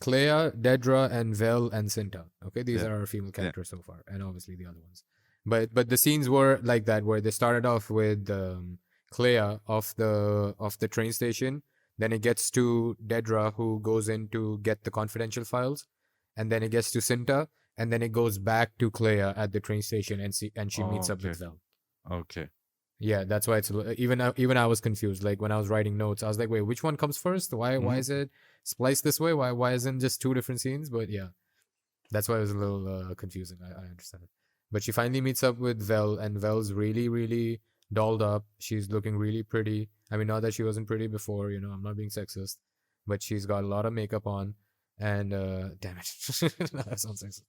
Clea, Dedra, and Vel and Cinta. Okay, these Yeah. are our female Yeah. characters so far, and obviously the other ones. But the scenes were like that, where they started off with Clea off the train station. Then it gets to Dedra, who goes in to get the confidential files, and then it gets to Cinta, and then it goes back to Clea at the train station, and she meets Oh, up with okay. Vel. Okay. Yeah, that's why it's even I was confused. Like when I was writing notes, I was like, wait, which one comes first? Why Mhm. is it spliced this way? Why isn't just two different scenes? But yeah, that's why it was a little confusing. I understand it. But she finally meets up with Vel, and Vel's really dolled up. She's looking really pretty. I mean, not that she wasn't pretty before. I'm not being sexist, but she's got a lot of makeup on. And damn it, that sounds sexist.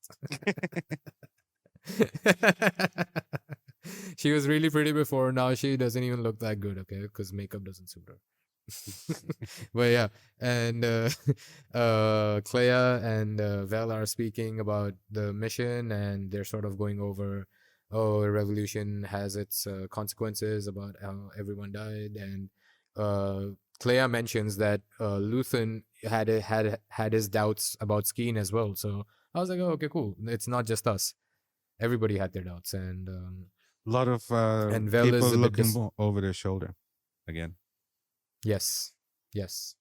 She was really pretty before. Now she doesn't even look that good, okay? Because makeup doesn't suit her. But yeah, and Clea and Vel are speaking about the mission, and they're sort of going over, oh, a revolution has its consequences about how everyone died, and Clea mentions that Luthen had his doubts about Skeen as well. So I was like, oh, okay, cool. It's not just us. Everybody had their doubts, A lot of and Vel people is a bit looking over their shoulder again. yes, yes.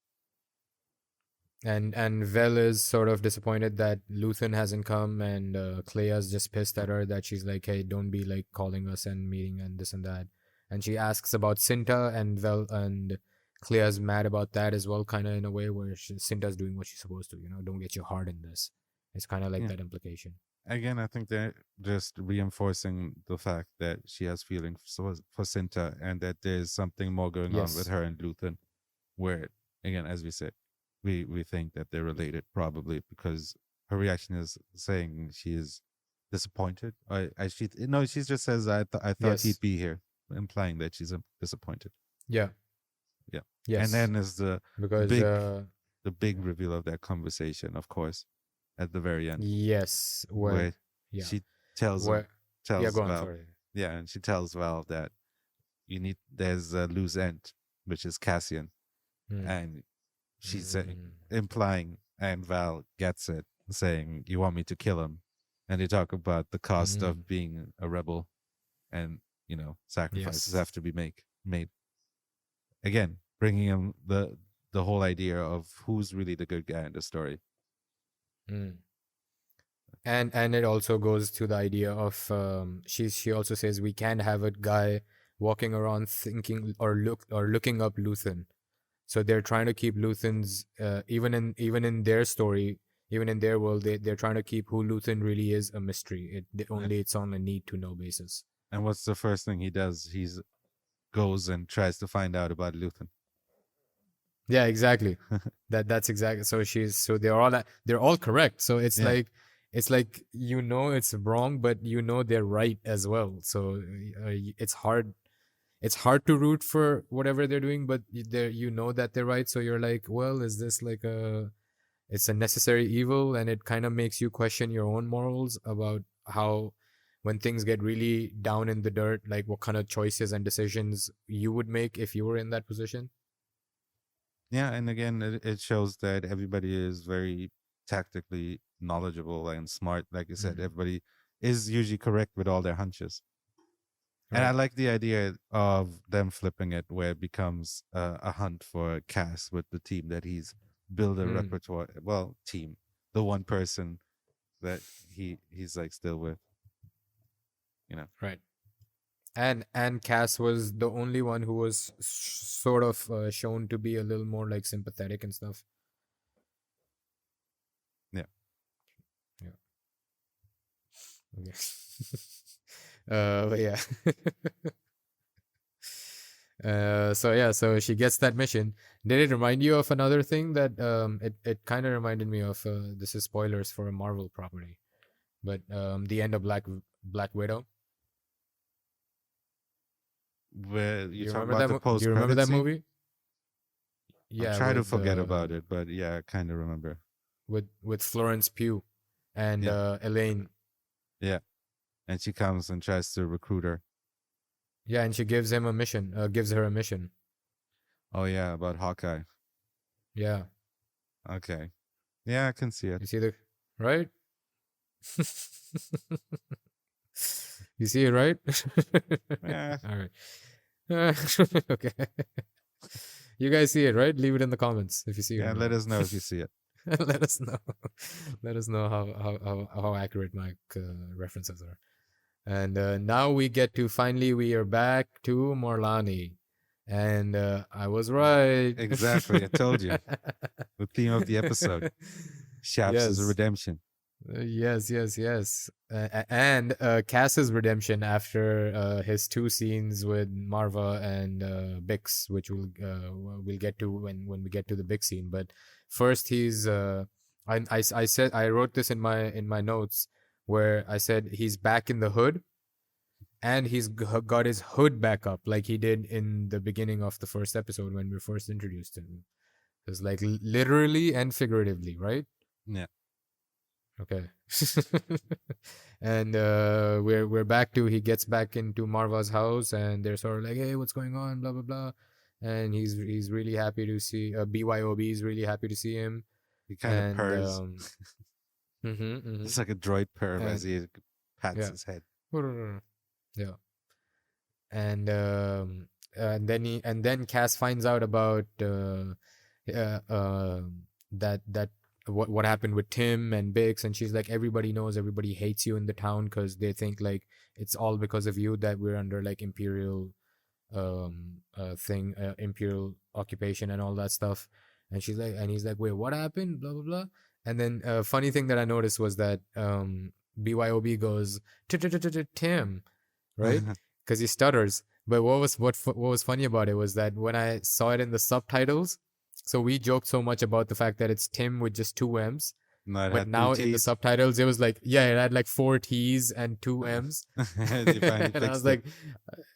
And Vel is sort of disappointed that Luthen hasn't come, and Clea's just pissed at her that she's like, hey, don't be like calling us and meeting and this and that. And she asks about Cinta, and Vel and Clea's mad about that as well, kind of in a way where Cinta's doing what she's supposed to. Don't get your heart in this. It's kind of like Yeah. that implication. Again, I think they're just reinforcing the fact that she has feelings for Cinta and that there's something more going on with Yes. her and Luthen. Where, again, as we said, we think that they're related probably because her reaction is saying she is disappointed. She just says I thought Yes. he'd be here, implying that she's disappointed. Yeah. Yeah, and Yes. then is Because big the big reveal of that conversation, of course, at the very end, yes, where yeah, she tells him where yeah, tells go on. Val, Sorry. yeah, and she tells Val that there's a loose end, which is Cassian, Mm. and she's Mm. implying, and Val gets it, saying, "You want me to kill him?" And they talk about the cost Mm. of being a rebel, and sacrifices Yes. have to be made. Again, bringing in the whole idea of who's really the good guy in the story. Mm. And it also goes to the idea of she also says we can't have a guy walking around thinking or looking up Luthen. So they're trying to keep Luthen's even in their story, even in their world, they're trying to keep who Luthen really is a mystery. Yeah. It's on a need to know basis. And what's the first thing he does? Goes and tries to find out about Luthen. Yeah, exactly. That's exactly. So they're all correct. So Yeah, it's like it's wrong, but they're right as well. So it's hard to root for whatever they're doing, but that they're right. So you're like, well, is this like it's a necessary evil, and it kind of makes you question your own morals about how when things get really down in the dirt, like what kind of choices and decisions you would make if you were in that position. yeah, and again, it shows that everybody is very tactically knowledgeable and smart. Like you said, Mm. everybody is usually correct with all their hunches. And I Right. like the idea of them flipping it, where it becomes a hunt for Cass with the team that he's built a Mm. repertoire. Well, team, the one person that he's like still with. You know, Right. And Cass was the only one who was sort of shown to be a little more like sympathetic and stuff. yeah. Okay. But yeah. So she gets that mission. Did it remind you of another thing that it kind of reminded me of this is spoilers for a Marvel property, but the end of Black Widow. Where Do you you talk remember about that? the Do you post remember credit that scene? movie? I'm Yeah, trying to forget about it, but yeah, I kind of remember. with Florence Pugh and Yeah, Elaine. yeah. And she comes and tries to recruit her. Yeah, and she gives him a mission. Gives her a mission. Oh yeah, about Hawkeye. Yeah, Okay. Yeah, I can see it. you see the right. You see it, right? Yeah, All right. Okay. You guys see it, right? Leave it in the comments if you see it yeah. or Let not. us know if you see it. Let us know. Let us know how accurate my references are. And now we get to finally we are back to Morlani, and I was right. Exactly. I told you. The theme of the episode. Shabs' Yes. redemption. Yes. And Cass's redemption after his two scenes with Marva and Bix, which we'll get to when we get to the big scene. But first, I said I wrote this in my notes where I said he's back in the hood and got his hood back up like he did in the beginning of the first episode when we first introduced him. It's like literally and figuratively, right? Yeah. Okay. And we're back to he gets back into Marva's house and they're sort of like, hey, what's going on? Blah blah blah. And he's really happy to see BYOB is really happy to see him. He kind of And purrs. mm-hmm. It's like a droid purr as And he pats yeah. his head. Yeah. And and then Cass finds out about uh, uh, that what happened with Tim and Bix, and she's like, everybody knows, everybody hates you in the town because they think like it's all because of you that we're under like imperial imperial occupation and all that stuff. And she's like, and he's like, wait, what happened? Blah blah blah. And then funny thing that I noticed was that BYOB goes Tim, right? Because he stutters. But what was funny about it was that when I saw it in the subtitles, so we joked so much about the fact that it's Tim with just two M's. No, it But had two now in the T's. subtitles, it was like, yeah, it had like four T's and two M's. They finally And I was fixed it. like,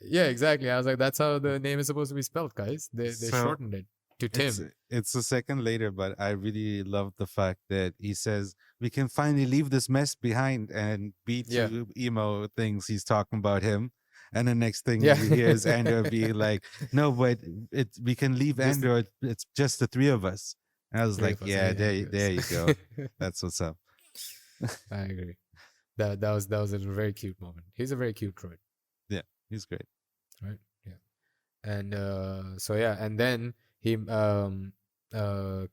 yeah, exactly. I was like, that's how the name is supposed to be spelled, guys. They So shortened it to it's Tim. it's a second later, but I really love the fact that he says we can finally leave this mess behind, and Yeah. B2 emo thinks he's talking about him. And the next thing Yeah. we hear is Andor being like, "No, but we can leave Just Andor. It's just the three of us." And I was three like, of us. "Yeah, Yeah, there you go. That's what's up." I agree. That was a very cute moment. He's a very cute droid, Yeah, he's great. right? Yeah. And so yeah, and then he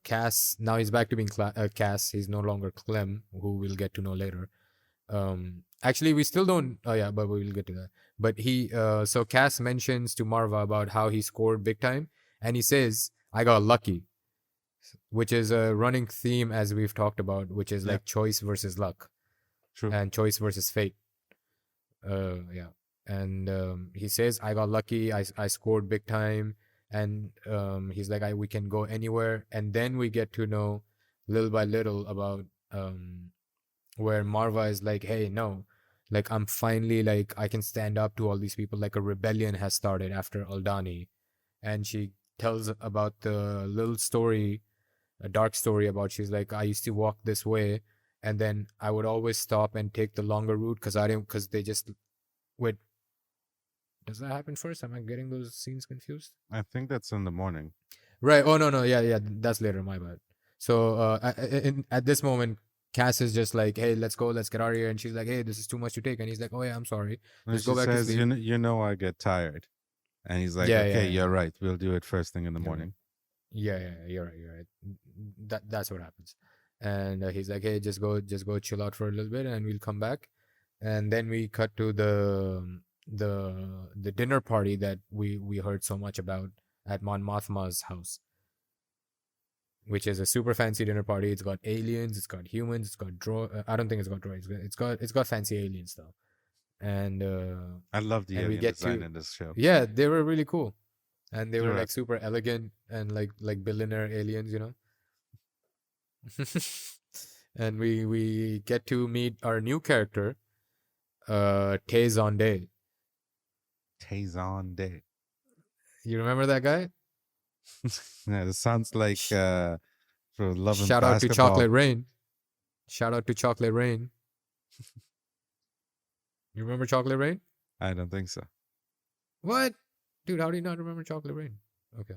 Cass, now he's back to being Cass. He's no longer Clem, who we'll get to know later. Actually, we still don't. Oh yeah, but we will get to that. But so Cass mentions to Marva about how he scored big time, and he says, "I got lucky," which is a running theme as we've talked about, which is Yeah, like choice versus luck true. and choice versus fate. Yeah, and he says, "I got lucky. I scored big time," and he's like, we can go anywhere." And then we get to know little by little about where Marva is like, hey, no, like I'm finally like I can stand up to all these people. Like a rebellion has started after Aldani, and she tells about the little story, a dark story about she's like, I used to walk this way, and then I would always stop and take the longer route because they just wait. Does that happen first? Am I getting those scenes confused? I think that's in the morning. Right. Oh no, yeah, that's later. My bad. So at this moment, Cass is just like, "Hey, let's go, let's get out of here," and she's like, "Hey, this is too much to take," and he's like, "Oh yeah, I'm sorry, And just she go back to says, sleep." you know, I get tired." And he's like, "Okay, Yeah. you're right. We'll do it first thing in the You're right. morning." Yeah, you're right. That's what happens. And he's like, "Hey, just go chill out for a little bit, and we'll come back." And then we cut to the dinner party that we heard so much about at Mon Mothma's house. which is a super fancy dinner party. It's got aliens, it's got humans, it's got I don't think it's got droids. It's got fancy aliens though, and I love the we alien get design to in this show. yeah, they were really cool, and they were You're right. like super elegant and like billionaire aliens, you know. And we get to meet our new character, Tay Zonde. Tazon Day. You remember that guy? Yeah, this sounds like Sh- for Love and Shout out to Basketball. Chocolate Rain. Shout out to Chocolate Rain. You remember Chocolate Rain? I don't think so. What? Dude, how do you not remember Chocolate Rain? Okay.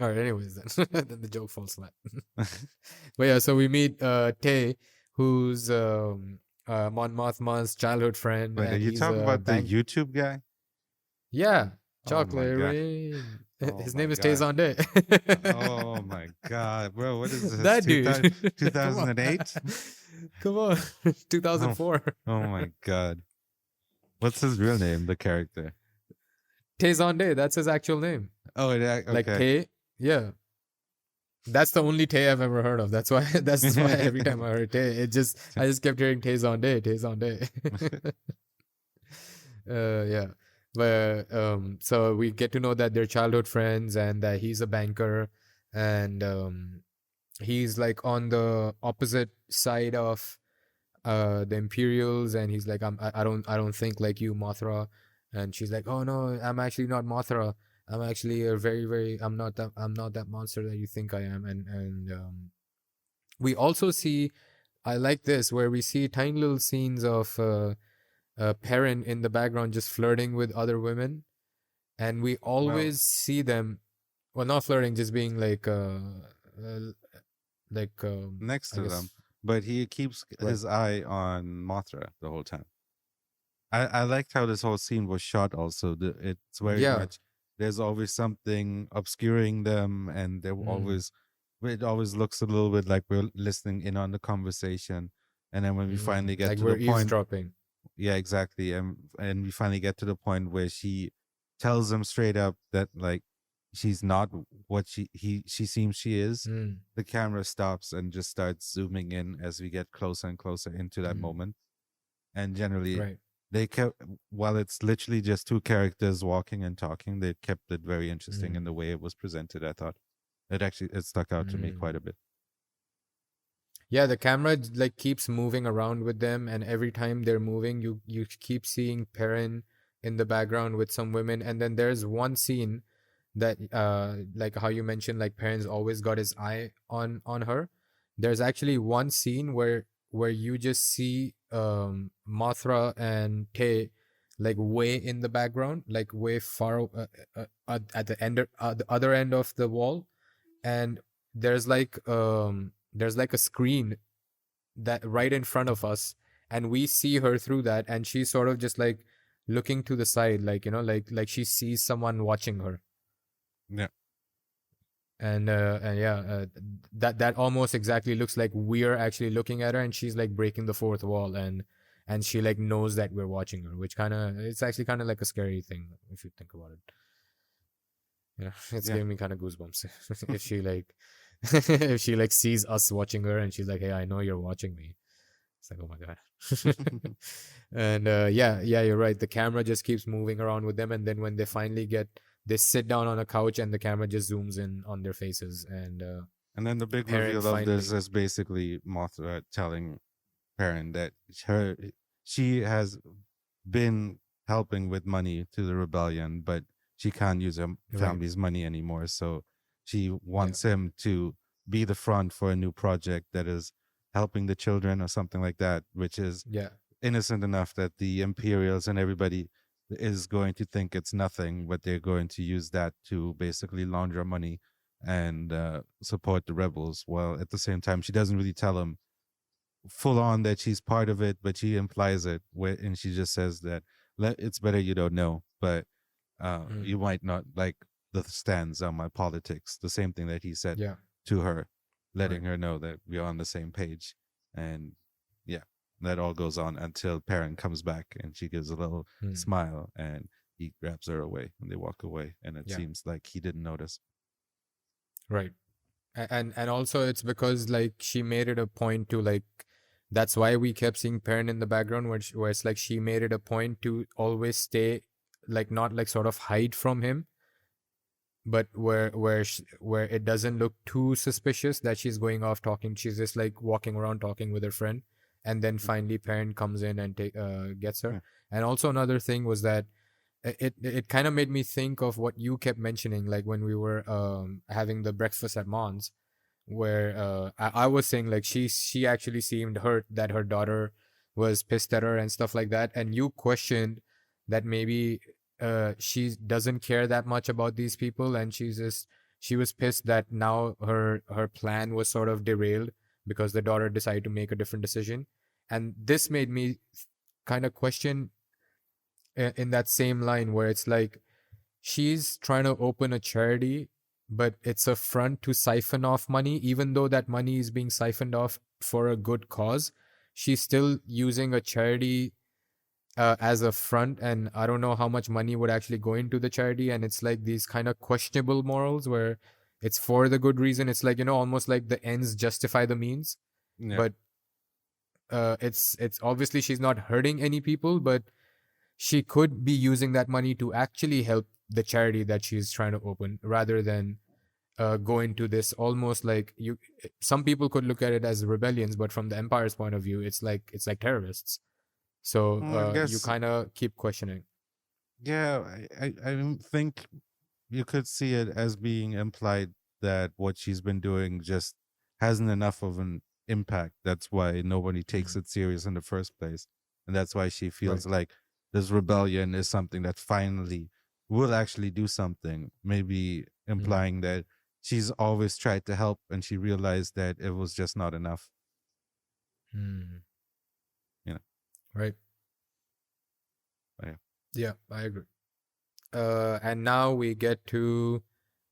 All right, anyways then. Then the joke falls flat. But yeah, so we meet Tay, who's Mon Mothma's childhood friend. Wait, are And you he's talking a about the bank. YouTube guy? Yeah, Oh my Chocolate god. Rain. Oh His my name is god. Tay Day. Oh my god, bro! What is this? That dude. Come on. 2008? Come on. 2004. Oh my god! What's his real name? The character? Tay Day. That's his actual name. Oh, okay. Like Tay. Yeah. That's the only Tay I've ever heard of. That's why every time I heard Tay, I just kept hearing Tay Day. Yeah. But so we get to know that they're childhood friends and that he's a banker, and he's like on the opposite side of the Imperials, and he's like, I don't think like you, Mothra. And she's like, oh no, I'm actually not Mothra. I'm actually a I'm not that monster that you think I am. And we also see, I like this, where we see tiny little scenes of Perrin in the background just flirting with other women, and we always see them, well, not flirting, just being like next I to guess, them, but he keeps right. his eye on Mothra the whole time. I liked how this whole scene was shot. Also, it's very Yeah. much. There's always something obscuring them, and they're always. It always looks a little bit like we're listening in on the conversation, and then when we finally get like to we're the point, eavesdropping. yeah, exactly, and we finally get to the point where she tells them straight up that like she's not what she seems she is. The camera stops and just starts zooming in as we get closer and closer into that moment, and generally. Right. They kept, while it's literally just two characters walking and talking, they kept it very interesting in the way it was presented. I thought it stuck out to me quite a bit. Yeah, the camera like keeps moving around with them, and every time they're moving, you keep seeing Perrin in the background with some women. And then there's one scene that like how you mentioned, like Perrin's always got his eye on her. There's actually one scene where you just see Mothra and Tay like way in the background, like way far at the other end of the wall, and there's like a screen that right in front of us, and we see her through that, and she's sort of just like looking to the side, like, you know, like she sees someone watching her. Yeah. And yeah, that almost exactly looks like we're actually looking at her, and she's like breaking the fourth wall, and she like knows that we're watching her, which it's actually kind of like a scary thing if you think about it. Yeah, it's giving me kind of goosebumps if she like if she like sees us watching her and she's like, hey, I know you're watching me. It's like, oh my god. And yeah, you're right, the camera just keeps moving around with them, and then when they finally they sit down on a couch and the camera just zooms in on their faces, and then the big Perrin reveal of this is basically Mothra telling Perrin that she has been helping with money to the rebellion, but she can't use her family's money anymore, so she wants him to be the front for a new project that is helping the children or something like that, which is innocent enough that the Imperials and everybody is going to think it's nothing, but they're going to use that to basically launder money and support the rebels. While at the same time, she doesn't really tell him full on that she's part of it, but she implies it, and she just says that it's better you don't know, but you might not like the stands on my politics. The same thing that he said to her, letting her know that we're on the same page. And that all goes on until Perrin comes back, and she gives a little smile, and he grabs her away, and they walk away, and it seems like he didn't notice. Right. And also it's because like she made it a point to like, that's why we kept seeing Perrin in the background, where it's like she made it a point to always stay, like not like sort of hide from him, but where it doesn't look too suspicious that she's going off talking. She's just like walking around talking with her friend, and then finally Perrin comes in and gets her. Yeah. And also another thing was that it kind of made me think of what you kept mentioning, like when we were having the breakfast at Mons, where I was saying like she actually seemed hurt that her daughter was pissed at her and stuff like that, and you questioned that maybe she doesn't care that much about these people, and she was pissed that now her plan was sort of derailed because the daughter decided to make a different decision. And this made me kind of question in that same line where it's like she's trying to open a charity, but it's a front to siphon off money, even though that money is being siphoned off for a good cause. She's still using a charity as a front, and I don't know how much money would actually go into the charity. And it's like these kind of questionable morals where it's for the good reason. It's like, almost like the ends justify the means. Yeah. But it's obviously she's not hurting any people, but she could be using that money to actually help the charity that she's trying to open, rather than go into this almost like you. Some people could look at it as rebellions, but from the Empire's point of view, it's like terrorists. So I you guess, kind of keep questioning. yeah, I don't think you could see it as being implied that what she's been doing just hasn't enough of an impact. That's why nobody takes Mhm. it serious in the first place. And that's why she Right. feels like this rebellion is something that finally will actually do something, maybe Mm. implying that she's always tried to help and she realized that it was just not enough, Mm. you know. Right. Yeah. Yeah, I agree. And now we get to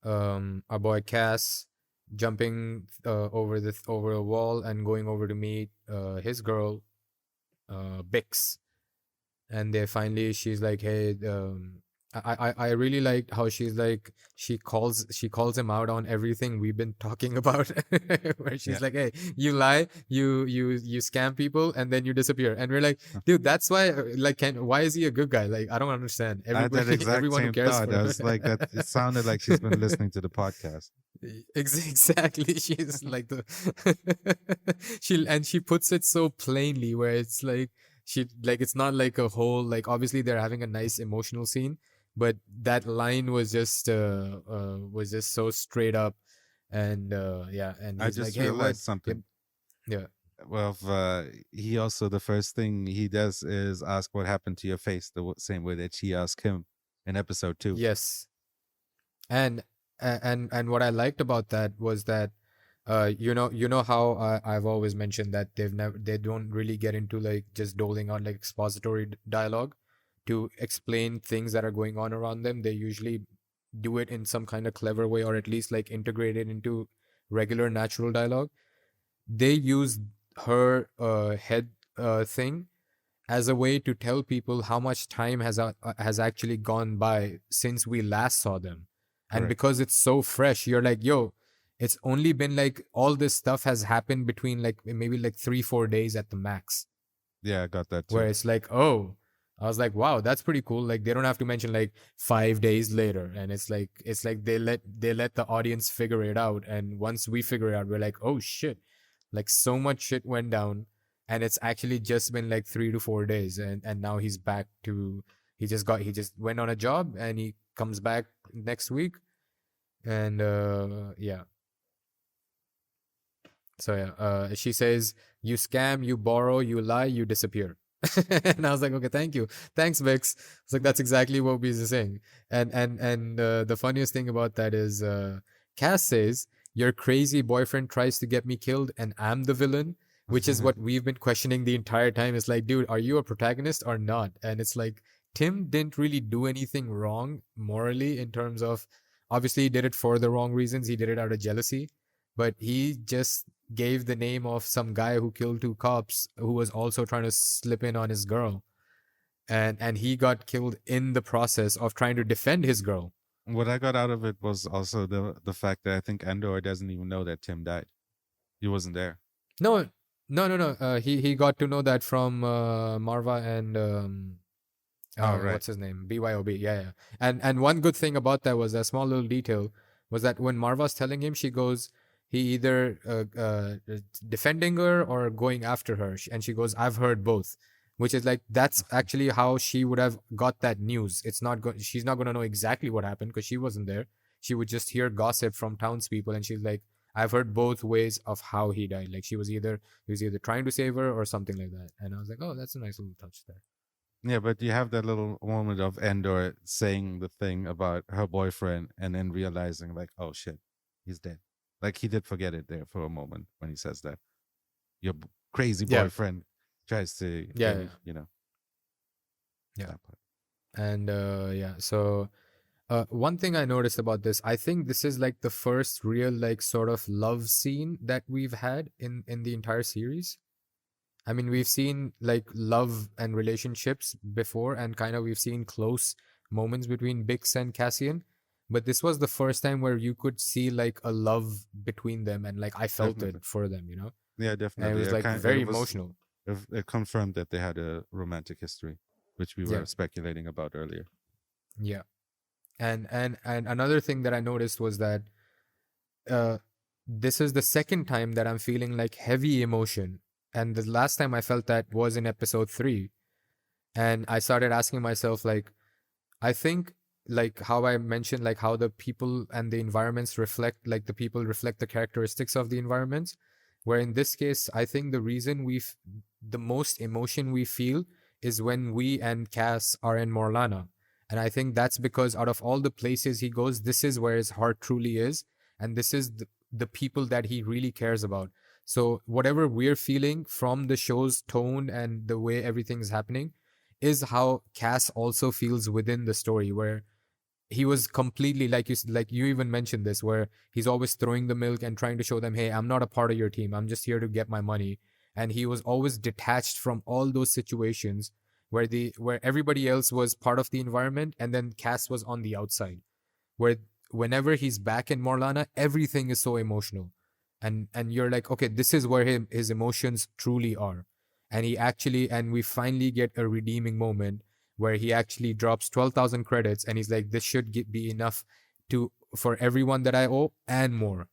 our boy Cass jumping over a wall and going over to meet his girl Bix. And they finally, she's like, hey, I really liked how she's like, she calls him out on everything we've been talking about. Where Yeah. she's like, hey, you lie, you scam people, and then you disappear. And we're like, dude, that's why, like, why is he a good guy? Like, I don't understand. I had that Everybody, exact everyone who same cares thought. for I was like, that it sounded like she's been listening to the podcast. Exactly. She's like the she puts it so plainly, where it's like she, like, it's not like a whole, like, obviously they're having a nice emotional scene, but that line was just so straight up. And yeah, and I he's like, just hey, what? realized Yep. something. Yeah. Well, he also, the first thing he does is ask what happened to your face, the same way that she asked him in episode 2. Yes. And and what I liked about that was that you know how I've always mentioned that they don't really get into like just doling out like expository dialogue to explain things that are going on around them. They usually do it in some kind of clever way, or at least like integrate it into regular natural dialogue. They use her head thing as a way to tell people how much time has actually gone by since we last saw them. And Correct. because it's so fresh, you're like, yo, it's only been like, all this stuff has happened between like maybe like 3-4 days at the max, Yeah, I got that where too. it's like, oh, I was like, wow, that's pretty cool. Like, they don't have to mention like 5 days later. And it's like they let the audience figure it out. And once we figure it out, we're like, oh shit, like so much shit went down. And it's actually just been like 3 to 4 days. And now he's back to, he just went on a job, and he comes back next week. And yeah. So yeah, she says, "You scam, you borrow, you lie, you disappear." And I was like, "Okay, thank you, thanks, Vix." It's like that's exactly what we're saying. And the funniest thing about that is, Cass says, "Your crazy boyfriend tries to get me killed, and I'm the villain," which is what we've been questioning the entire time. It's like, dude, are you a protagonist or not? And it's like Tim didn't really do anything wrong morally in terms of, obviously he did it for the wrong reasons. He did it out of jealousy, but he just gave the name of some guy who killed 2 cops who was also trying to slip in on his girl, and he got killed in the process of trying to defend his girl. What I got out of it was also the fact that I think Andor doesn't even know that Tim died. He wasn't there. No, no. He got to know that from Marva and Oh, right. what's his name? BYOB. Yeah, yeah. And one good thing about that was a small little detail was that when Marva's telling him, she goes, he either defending her or going after her, and she goes, "I've heard both," which is like that's actually how she would have got that news. It's not she's not gonna know exactly what happened because she wasn't there. She would just hear gossip from townspeople, and she's like, "I've heard both ways of how he died. Like he was either trying to save her or something like that." And I was like, "Oh, that's a nice little touch there." Yeah, but you have that little moment of Andor saying the thing about her boyfriend and then realizing, like, oh shit, he's dead. Like, he did forget it there for a moment when he says that. Your crazy Yeah, boyfriend tries to, yeah, yeah. Yeah. that part. And yeah, so one thing I noticed about this, I think this is like the first real like sort of love scene that we've had in the entire series. I mean, we've seen like love and relationships before, and kind of we've seen close moments between Bix and Cassian, but this was the first time where you could see like a love between them, and like I felt it Definitely. for them, you know, Yeah, and it definitely. was like very emotional. It confirmed that they had a romantic history, which we Yeah, were speculating about earlier. yeah. And another thing that I noticed was that uh, this is the second time that I'm feeling like heavy emotion. And the last time I felt that was in episode 3. And I started asking myself, like, I think, like, how I mentioned, like, how the people and the environments reflect, like, the people reflect the characteristics of the environments. Where in this case, I think the reason the most emotion we feel is when we and Cass are in Morlana. And I think that's because out of all the places he goes, this is where his heart truly is. And this is the people that he really cares about. So whatever we're feeling from the show's tone and the way everything is happening is how Cass also feels within the story, where he was completely like you even mentioned this, where he's always throwing the milk and trying to show them, hey, I'm not a part of your team, I'm just here to get my money. And he was always detached from all those situations where everybody else was part of the environment and then Cass was on the outside, where whenever he's back in Morlana, everything is so emotional. And you're like, okay, this is where his emotions truly are. And we finally get a redeeming moment where he actually drops 12,000 credits and he's like, this should be enough to for everyone that I owe and more.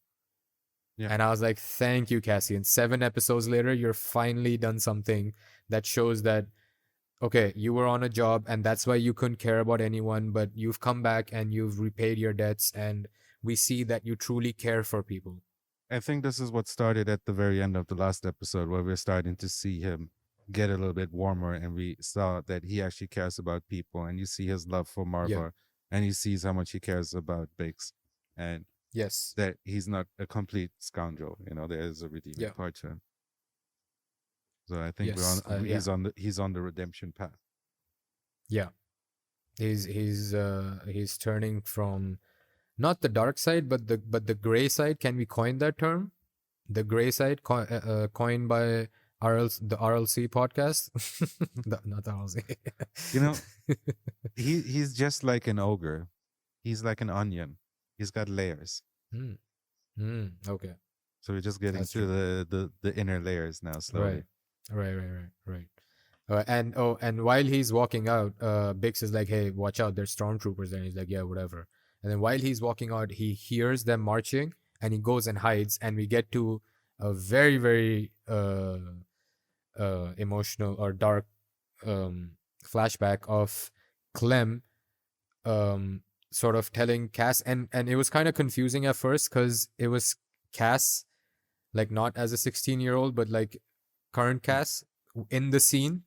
Yeah. And I was like, thank you, Cassian. 7 episodes later, you're finally done something that shows that okay, you were on a job and that's why you couldn't care about anyone, but you've come back and you've repaid your debts, and we see that you truly care for people. I think this is what started at the very end of the last episode, where we're starting to see him get a little bit warmer, and we saw that he actually cares about people, and you see his love for Yeah. Marva, and he sees how much he cares about Biggs, and Yes. that he's not a complete scoundrel. There is a redeeming Yeah. part to him. So I think Yes. Yeah. he's on the redemption path. Yeah. He's turning from not the dark side, but the gray side. Can we coin that term? The gray side, coined by the RLC podcast. Not the RLC. You know, he's just like an ogre. He's like an onion. He's got layers. Hmm. Okay. So we're just getting That's to true. the inner layers now slowly. Right. Right. And while he's walking out, Bix is like, "Hey, watch out! There's stormtroopers there." And he's like, "Yeah, whatever." And then while he's walking out, he hears them marching, and he goes and hides. And we get to a very, very emotional or dark um, flashback of Clem sort of telling Cass, and it was kind of confusing at first because it was Cass, like not as a 16-year-old, but like current Cass in the scene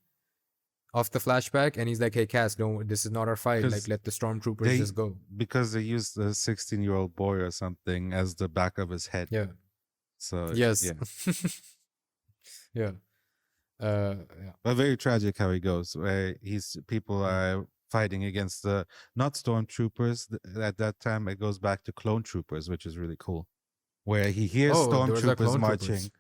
of the flashback, and he's like, "Hey, Cass, don't. This is not our fight. Like, Because let the stormtroopers they just go." because they used a 16-year-old boy or something as the back of his head. Yeah. So Yes. yeah. Yeah. Yeah. But very tragic how he goes, where people are fighting against the not stormtroopers at that time. It goes back to clone troopers, which is really cool. Where he hears Oh, those are stormtroopers clone marching, troopers.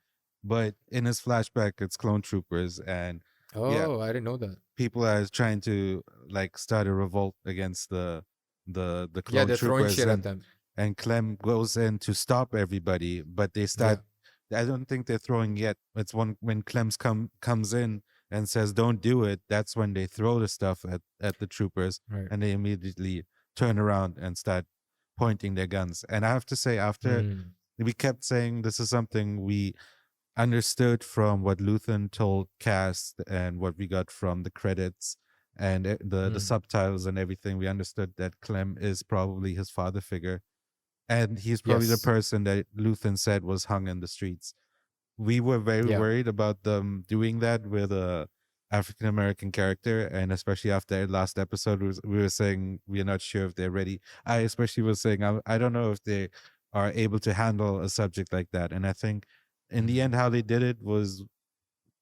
but in his flashback it's clone troopers, and yeah, Oh, I didn't know that. people are trying to like start a revolt against the the Yeah, clone they're throwing troopers, shit at them. and Clem goes in to stop everybody, but they Yeah. start. I don't think they're throwing yet. It's when Clem's comes in and says, "Don't do it." That's when they throw the stuff at the troopers, Right. and they immediately turn around and start pointing their guns. And I have to say, after Mm. we kept saying this is something we understood from what Luthen told cast and what we got from the credits and the Mm. subtitles and everything. We understood that Clem is probably his father figure, and he's probably the Yes. person that Luthen said was hung in the streets. We were very Yeah. worried about them doing that with a African American character, and especially after our last episode, we were saying we are not sure if they're ready. I especially was saying I don't know if they are able to handle a subject like that, and I think in the Mm. end, how they did it was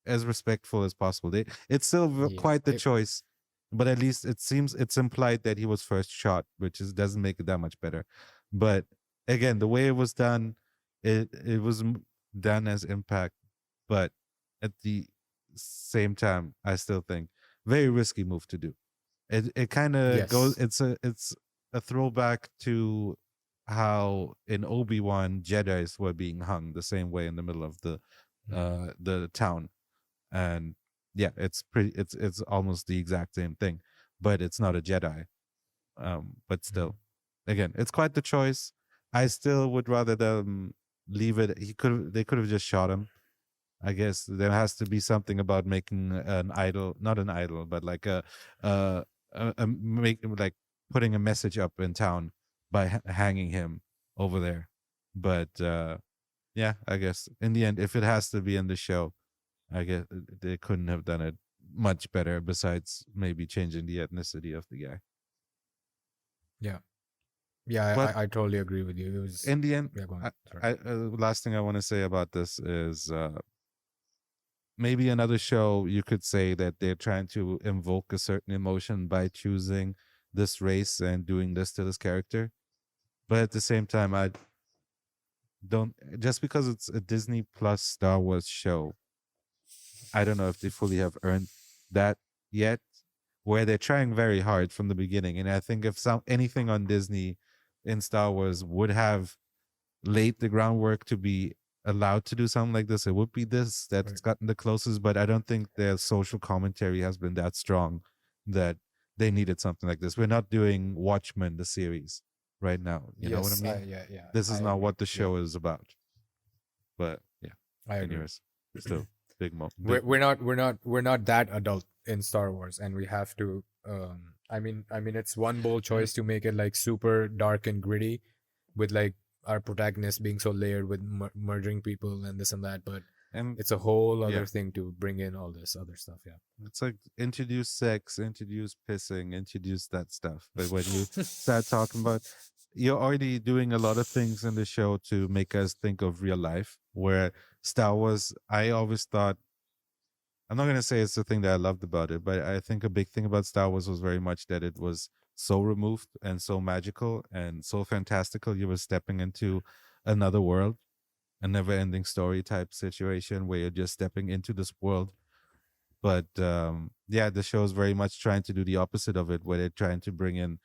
as respectful as possible. It's still Yeah. quite the choice, but at least it seems it's implied that he was first shot, which is doesn't make it that much better. But again, the way it was done, it was done as impact, but at the same time, I still think very risky move to do. It kind of goes. Yes. It's a throwback to how in Obi-Wan Jedi's were being hung the same way in the middle of Mm. the town, and yeah, it's almost the exact same thing, but it's not a Jedi. But Mm. still, again, it's quite the choice. I still would rather them leave it. They could have just shot him. I guess there has to be something about making an idol, not an idol, but like uh, make like putting a message up in town by hanging him over there. But yeah, I guess in the end, if it has to be in the show, I guess they couldn't have done it much better. Besides maybe changing the ethnicity of the guy. Yeah. Yeah. But I totally agree with you. It was. in the end, Yeah. Go on. Sorry. last thing I want to say about this is maybe another show you could say that they're trying to invoke a certain emotion by choosing this race and doing this to this character. But at the same time, I don't just because it's a Disney Plus Star Wars show, I don't know if they fully have earned that yet. Where they're trying very hard from the beginning, and I think if anything on Disney in Star Wars would have laid the groundwork to be allowed to do something like this, it would be this that's Right. gotten the closest. But I don't think their social commentary has been that strong that they needed something like this. We're not doing Watchmen the series right now. You know what I Yes. mean? Yeah. Yeah. This I is not agree. what the Yeah. show is about. But yeah, I agree. anyways, still we're big. we're not that adult in Star Wars, and we have to. I mean, it's one bold Yeah, choice to make it like super dark and gritty, with like our protagonist being so layered with murdering people and this and that. But and it's a whole yeah, other thing to bring in all this other stuff. it's like introduce sex, introduce pissing, introduce that stuff. But when you start talking about, you're already doing a lot of things in the show to make us think of real life. Where Star Wars, I always thought, I'm not gonna say it's the thing that I loved about it, but I think a big thing about Star Wars was very much that it was so removed and so magical and so fantastical. You were stepping into another world, a never-ending story type situation where you're just stepping into this world. But yeah, the show is very much trying to do the opposite of it, where they're trying to bring in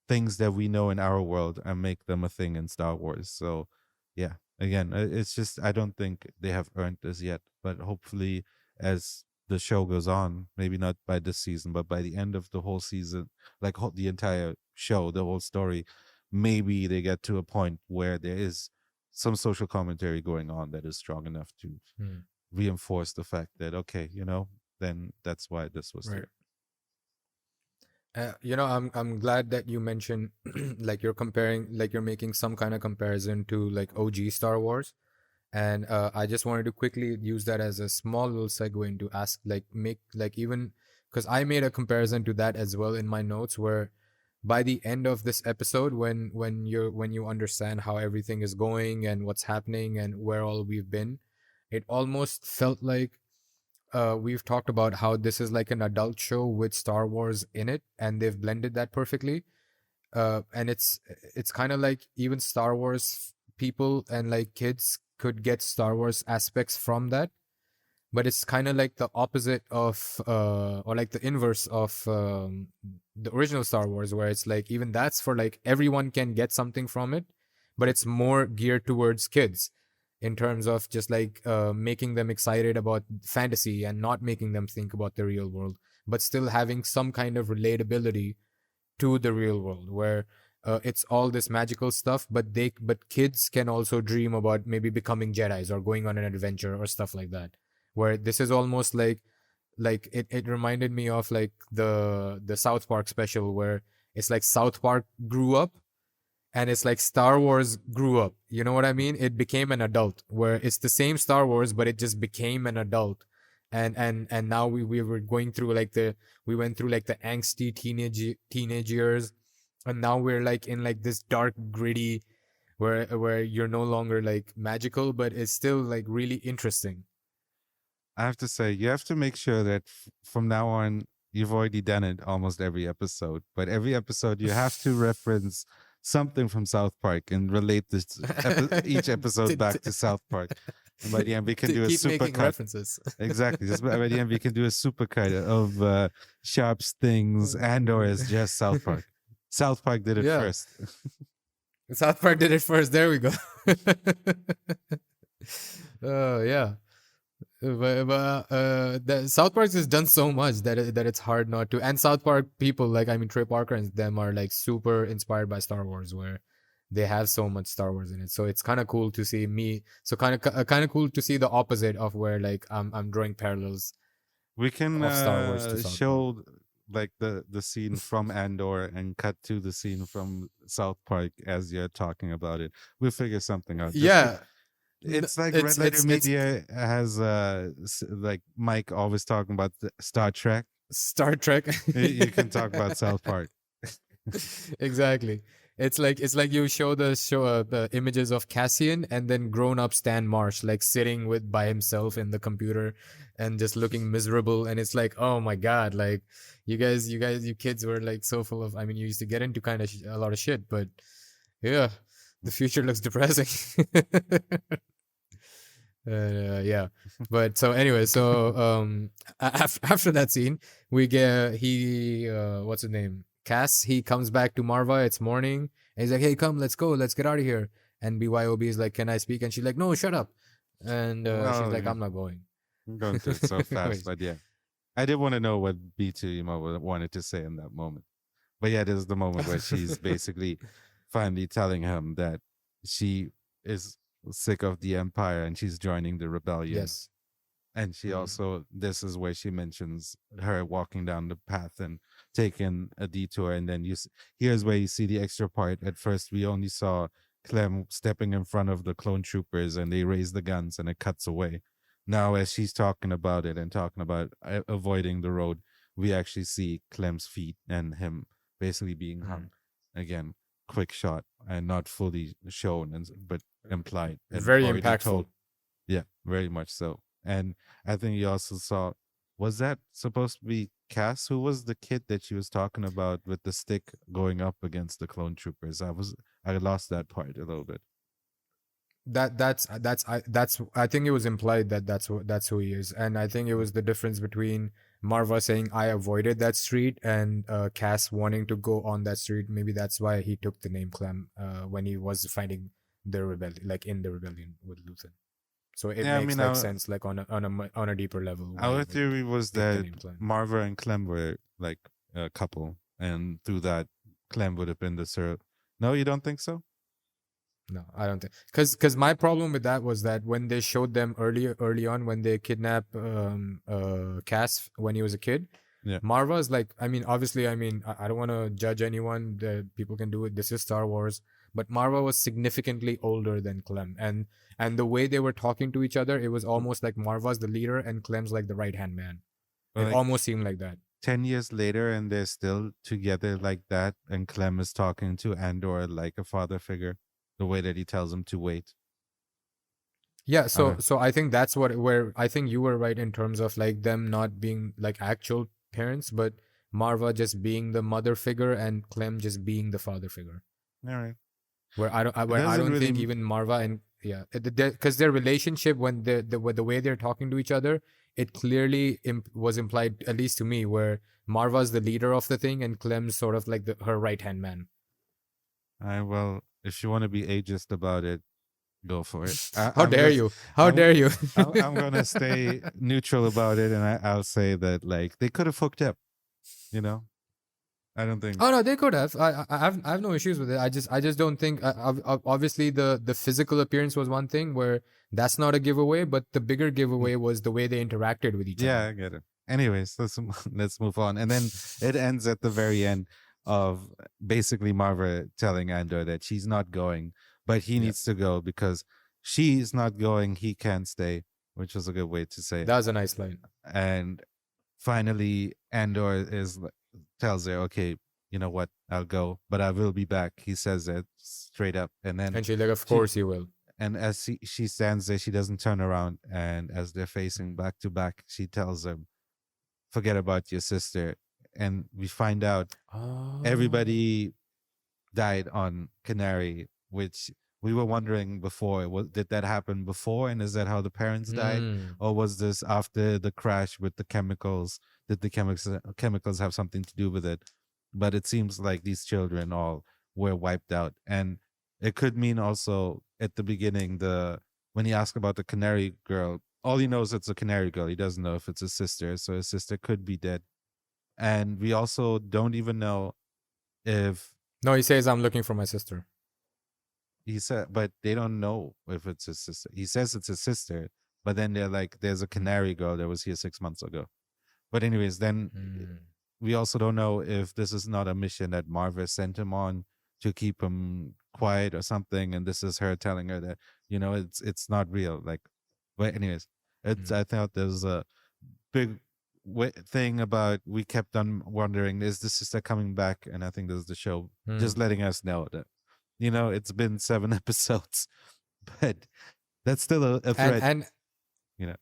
things that we know in our world and make them a thing in Star Wars. So, yeah, again, it's just I don't think they have earned this yet, but hopefully, as the show goes on, maybe not by this season, but by the end of the whole season, like the entire show, the whole story, maybe they get to a point where there is some social commentary going on that is strong enough to Hmm. reinforce the fact that okay, then that's why this was Right. there. I'm glad that you mentioned like you're comparing, like you're making some kind of comparison to like OG Star Wars. And I just wanted to quickly use that as a small little segue into ask, like, make, like, even because I made a comparison to that as well in my notes, where by the end of this episode, when you understand how everything is going and what's happening and where all we've been, it almost felt like we've talked about how this is like an adult show with Star Wars in it, and they've blended that perfectly. And it's kind of like even Star Wars people and like kids could get Star Wars aspects from that, but it's kind of like the opposite of or like the inverse of the original Star Wars, where it's like even that's for like everyone can get something from it, but it's more geared towards kids in terms of just like making them excited about fantasy and not making them think about the real world, but still having some kind of relatability to the real world where it's all this magical stuff, but kids can also dream about maybe becoming Jedi's or going on an adventure or stuff like that, where this is almost like it reminded me of like the South Park special, where it's like South Park grew up and it's like Star Wars grew up. You know what I mean? It became an adult, where it's the same Star Wars, but it just became an adult. And now we were going through like we went through like the angsty teenage years, and now we're like in like this dark gritty where you're no longer like magical, but it's still like really interesting. I have to say, you have to make sure that from now on, you've already done it almost every episode, but every episode you have to reference something from South Park and relate this each episode back to South Park. And by the end, we can To do a keep super making cut. references. Exactly. Just by the end, we can do a super cut of Sharp's things. Andor is just South Park. South Park did it Yeah. first. South Park did it first. There we go. Oh yeah. The South Park has done so much that it's hard not to. And South Park people, like I mean Trey Parker and them, are like super inspired by Star Wars, where they have so much Star Wars in it. So it's kind of cool to see me. So kind of cool to see the opposite of where like I'm drawing parallels We can of Star Wars to South Park. show like the scene from Andor and cut to the scene from South Park as you're talking about it. We'll figure something out. Just Yeah, it's like it's- Red Letter it's- Media has like Mike always talking about Star Trek. Star Trek. You can talk about South Park. Exactly. It's like you show the images of Cassian and then grown up Stan Marsh like sitting with by himself in the computer and just looking miserable, and it's like, oh my god, like you kids were like so full of, I mean, you used to get into kind of a lot of shit, but yeah, the future looks depressing. Yeah, but so anyway, so after that scene we get what's his name, Cass, he comes back to Marva. It's morning and he's like, hey, come, let's go, let's get out of here. And BYOB is like, can I speak? And she's like, no, shut up. And she's like, yeah. I'm not going. I'm going through it so fast, but yeah. I did want to know what B2 Emo wanted to say in that moment. But yeah, this is the moment where she's basically finally telling him that she is sick of the Empire and she's joining the rebellion. Yes. And she Mhm. also, this is where she mentions her walking down the path and taking a detour. And then here's where you see the extra part. At first, we only saw Clem stepping in front of the clone troopers and they raise the guns and it cuts away. Now, as she's talking about it and talking about avoiding the road, we actually see Clem's feet and him basically being hung. Again, quick shot and not fully shown, but implied. And Very already impactful. Yeah, very much so. And I think you also saw, was that supposed to be Cass? Who was the kid that she was talking about with the stick going up against the clone troopers? I lost that part a little bit. That's I think it was implied that that's who he is, and I think it was the difference between Marva saying I avoided that street and Cass wanting to go on that street. Maybe that's why he took the name Clem when he was fighting the rebellion, like in the rebellion with Luthen. So it Yeah, I makes mean, sense, like on a deeper level. why he Our would theory was pick the that name Clem. Marva and Clem were like a couple, and through that, Clem would have been the sir. No, you don't think so? No, I don't think, because my problem with that was that when they showed them early on when they kidnap Cass when he was a kid, Yeah. Marva's like, I mean, obviously, I mean, I don't want to judge anyone. That people can do it. This is Star Wars, but Marva was significantly older than Clem, and the way they were talking to each other, it was almost like Marva's the leader and Clem's like the right hand man. But It like almost seemed like that. 10 years later, and they're still together like that, and Clem is talking to Andor like a father figure, the way that he tells him to wait. Yeah, so Okay. so I think that's where I think you were right in terms of like them not being like actual parents, but Marva just being the mother figure and Clem just being the father figure. All right. Where I doesn't don't really think even Marva and yeah, because their relationship when with the way they're talking to each other, it clearly was implied, at least to me, where Marva's the leader of the thing and Clem's sort of like her right hand man. Well, if you want to be ageist about it, go for it. How I'm dare just, you? How I'm, dare you? I'm gonna stay neutral about it, and I'll say that like they could have hooked up. You know, I don't think. Oh no, they could have. I have no issues with it. I just don't think. Obviously, the physical appearance was one thing where that's not a giveaway, but the bigger giveaway was the way they interacted with each Yeah, other. I get it. Anyways, let's move on, and then it ends at the very end of basically Marva telling Andor that she's not going, but he Yeah, needs to go because she's not going. He can't stay, which was a good way to say it. that was a nice line. And finally, Andor tells her, "Okay, you know what? I'll go, but I will be back." He says it straight up, and then And she's like, "Of she, course you will." and as she stands there, she doesn't turn around, and as they're facing back to back, she tells him, "Forget about your sister." And we find out Oh. everybody died on Canary, which we were wondering before. Did that happen before, and is that how the parents died, Mm. or was this after the crash with the chemicals? Did the chemicals have something to do with it? But it seems like these children all were wiped out, and it could mean also at the beginning when he asked about the Canary girl, all he knows it's a Canary girl. He doesn't know if it's his sister, so his sister could be dead, and we also don't even know if No, he says, "I'm looking for my sister." he said, but they don't know if it's his sister. He says it's his sister, but then they're like, there's a Canary girl that was here 6 months ago. But anyways, then Mm. we also don't know if this is not a mission that Marva sent him on to keep him quiet or something, and this is her telling her that it's not real. Like, but anyways, it's Mm. I thought there's a big thing about we kept on wondering, is the sister coming back? And I think this is the show just Mm. letting us know that it's been 7 episodes, but that's still a And threat. and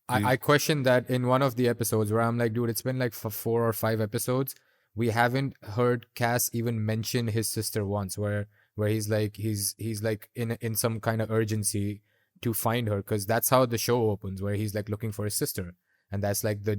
I questioned that in one of the episodes where I'm like, dude, it's been like for 4 or 5 episodes. We haven't heard Cass even mention his sister once, where he's like he's like in some kind of urgency to find her, because that's how the show opens, where he's like looking for his sister, and that's like the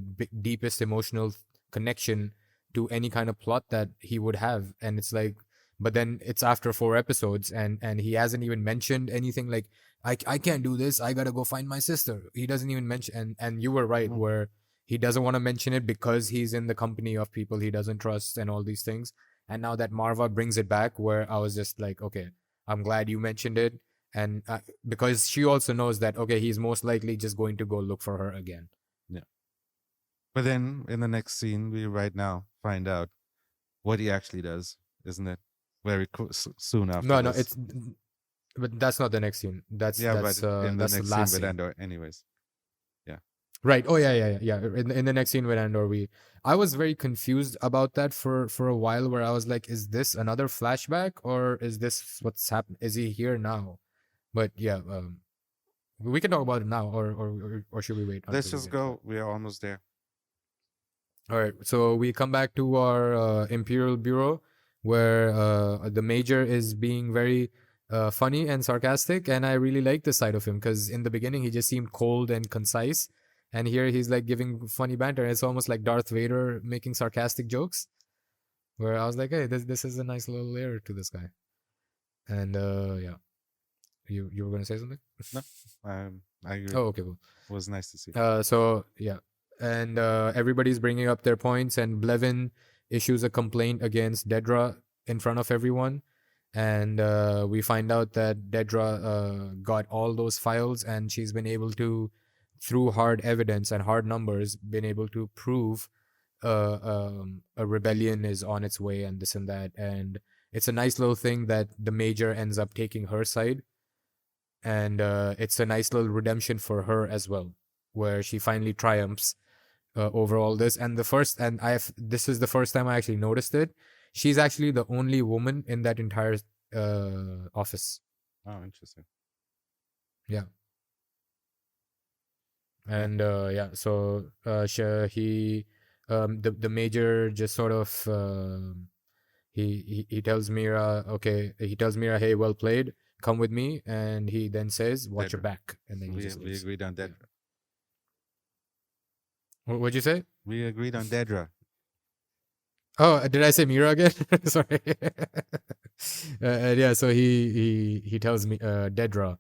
deepest emotional connection to any kind of plot that he would have. And it's like, but then it's after 4 episodes, and he hasn't even mentioned anything like, I can't do this. I gotta go find my sister. He doesn't even mention, and you were right, Mhm. where he doesn't want to mention it because he's in the company of people he doesn't trust and all these things. And now that Marva brings it back, where I was just like, okay, I'm glad you mentioned it, and because she also knows that, okay, he's most likely just going to go look for her again. Yeah. But then in the next scene, we right now find out what he actually does, isn't it? Very soon after No, no, this. it's but that's not the next scene. That's Yeah, but that's in the that's the next scene last with scene. Andor, anyways. Yeah. Right. Oh yeah. In the next scene with Andor, I was very confused about that for a while, where I was like, is this another flashback, or is this what's happened? Is he here now? But yeah, we can talk about it now, or should we wait Let's until we just get to go. it? We are almost there. All right. So we come back to our Imperial Bureau, where the Major is being very funny and sarcastic, and I really like this side of him, because in the beginning he just seemed cold and concise, and here he's like giving funny banter. It's almost like Darth Vader making sarcastic jokes, where I was like, hey, this is a nice little layer to this guy. And yeah, you were gonna say something? No, I agree. Oh, okay, cool. It was nice to see. So yeah, and everybody's bringing up their points, and Blevin issues a complaint against Dedra in front of everyone, and we find out that Dedra got all those files, and she's been able to, through hard evidence and hard numbers, been able to prove a rebellion is on its way, and this and that. And it's a nice little thing that the Major ends up taking her side, and it's a nice little redemption for her as well, where she finally triumphs over all this. And this is the first time I actually noticed it. She's actually the only woman in that entire office. Oh, interesting. Yeah. Yeah. And yeah, so the Major just sort of he tells Mira, okay, he tells Mira, hey, well played, come with me, and he then says, watch your Dedra. back, and then he just We leaves. agreed on Yeah. that. What'd you say? We agreed on Dedra. Oh, did I say Mira again? Sorry. Yeah, so he tells me Dedra.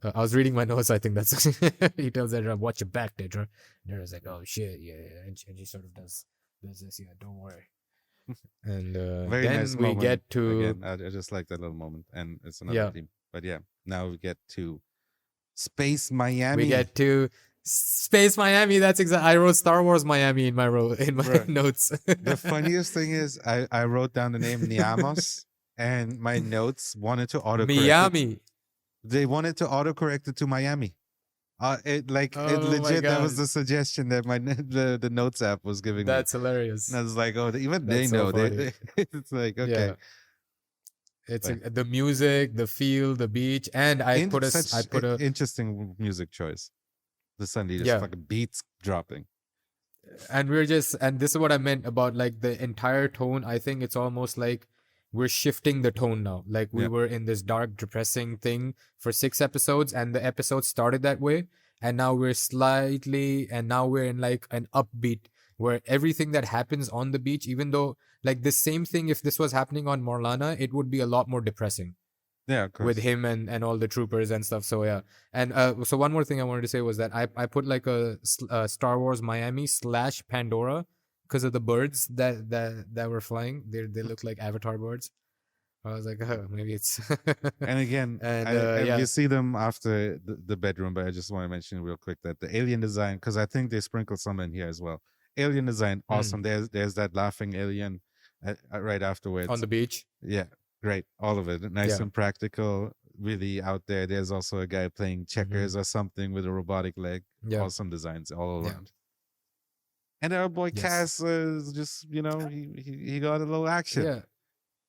I was reading my notes. I think that's he tells Dedra, "Watch your back, Dedra." Dedra's like, "Oh shit, yeah," yeah. And she sort of does this. Yeah, don't worry. And Very nice then we moment. get to Again, I just like that little moment, and it's another yeah, theme. But yeah, now we get to Space we Miami. get to Space Miami. That's exactly. I wrote Star Wars Miami in my Bruh, notes. the funniest thing is I wrote down the name Niamos, and my notes wanted to autocorrect it. Miami. They wanted to autocorrect it to Miami. It Oh my legit. That was god, the suggestion that the notes app was giving me. that's hilarious. And I was like, oh, even they That's so know. funny. It's like, okay. Yeah. It's But the music, the feel, the beach, and I put a interesting music choice. The suddenly just yeah, fucking beats dropping. and we're just and this is what I meant about like the entire tone. I think it's almost like we're shifting the tone now. Like we Yeah. were in this dark, depressing thing for 6 episodes, and the episode started that way, and now we're in like an upbeat where everything that happens on the beach, even though like the same thing, if this was happening on Morlana, it would be a lot more depressing. Yeah, of course. With him and all the troopers and stuff. So yeah, and so one more thing I wanted to say was that I put like a Star Wars Miami / Pandora because of the birds that were flying. They look like Avatar birds. I was like, oh, maybe it's. And again, and and yeah, you see them after the bedroom, but I just want to mention real quick that the alien design, because I think they sprinkle some in here as well. Alien design, awesome. There's that laughing alien right afterwards. on the beach. Yeah, great. All of it. Nice Yeah. and practical, really out there. There's also a guy playing checkers or something with a robotic leg. Yeah. Awesome designs all Yeah. around. And our boy Yes. Cass is just, he got a little action. Yeah.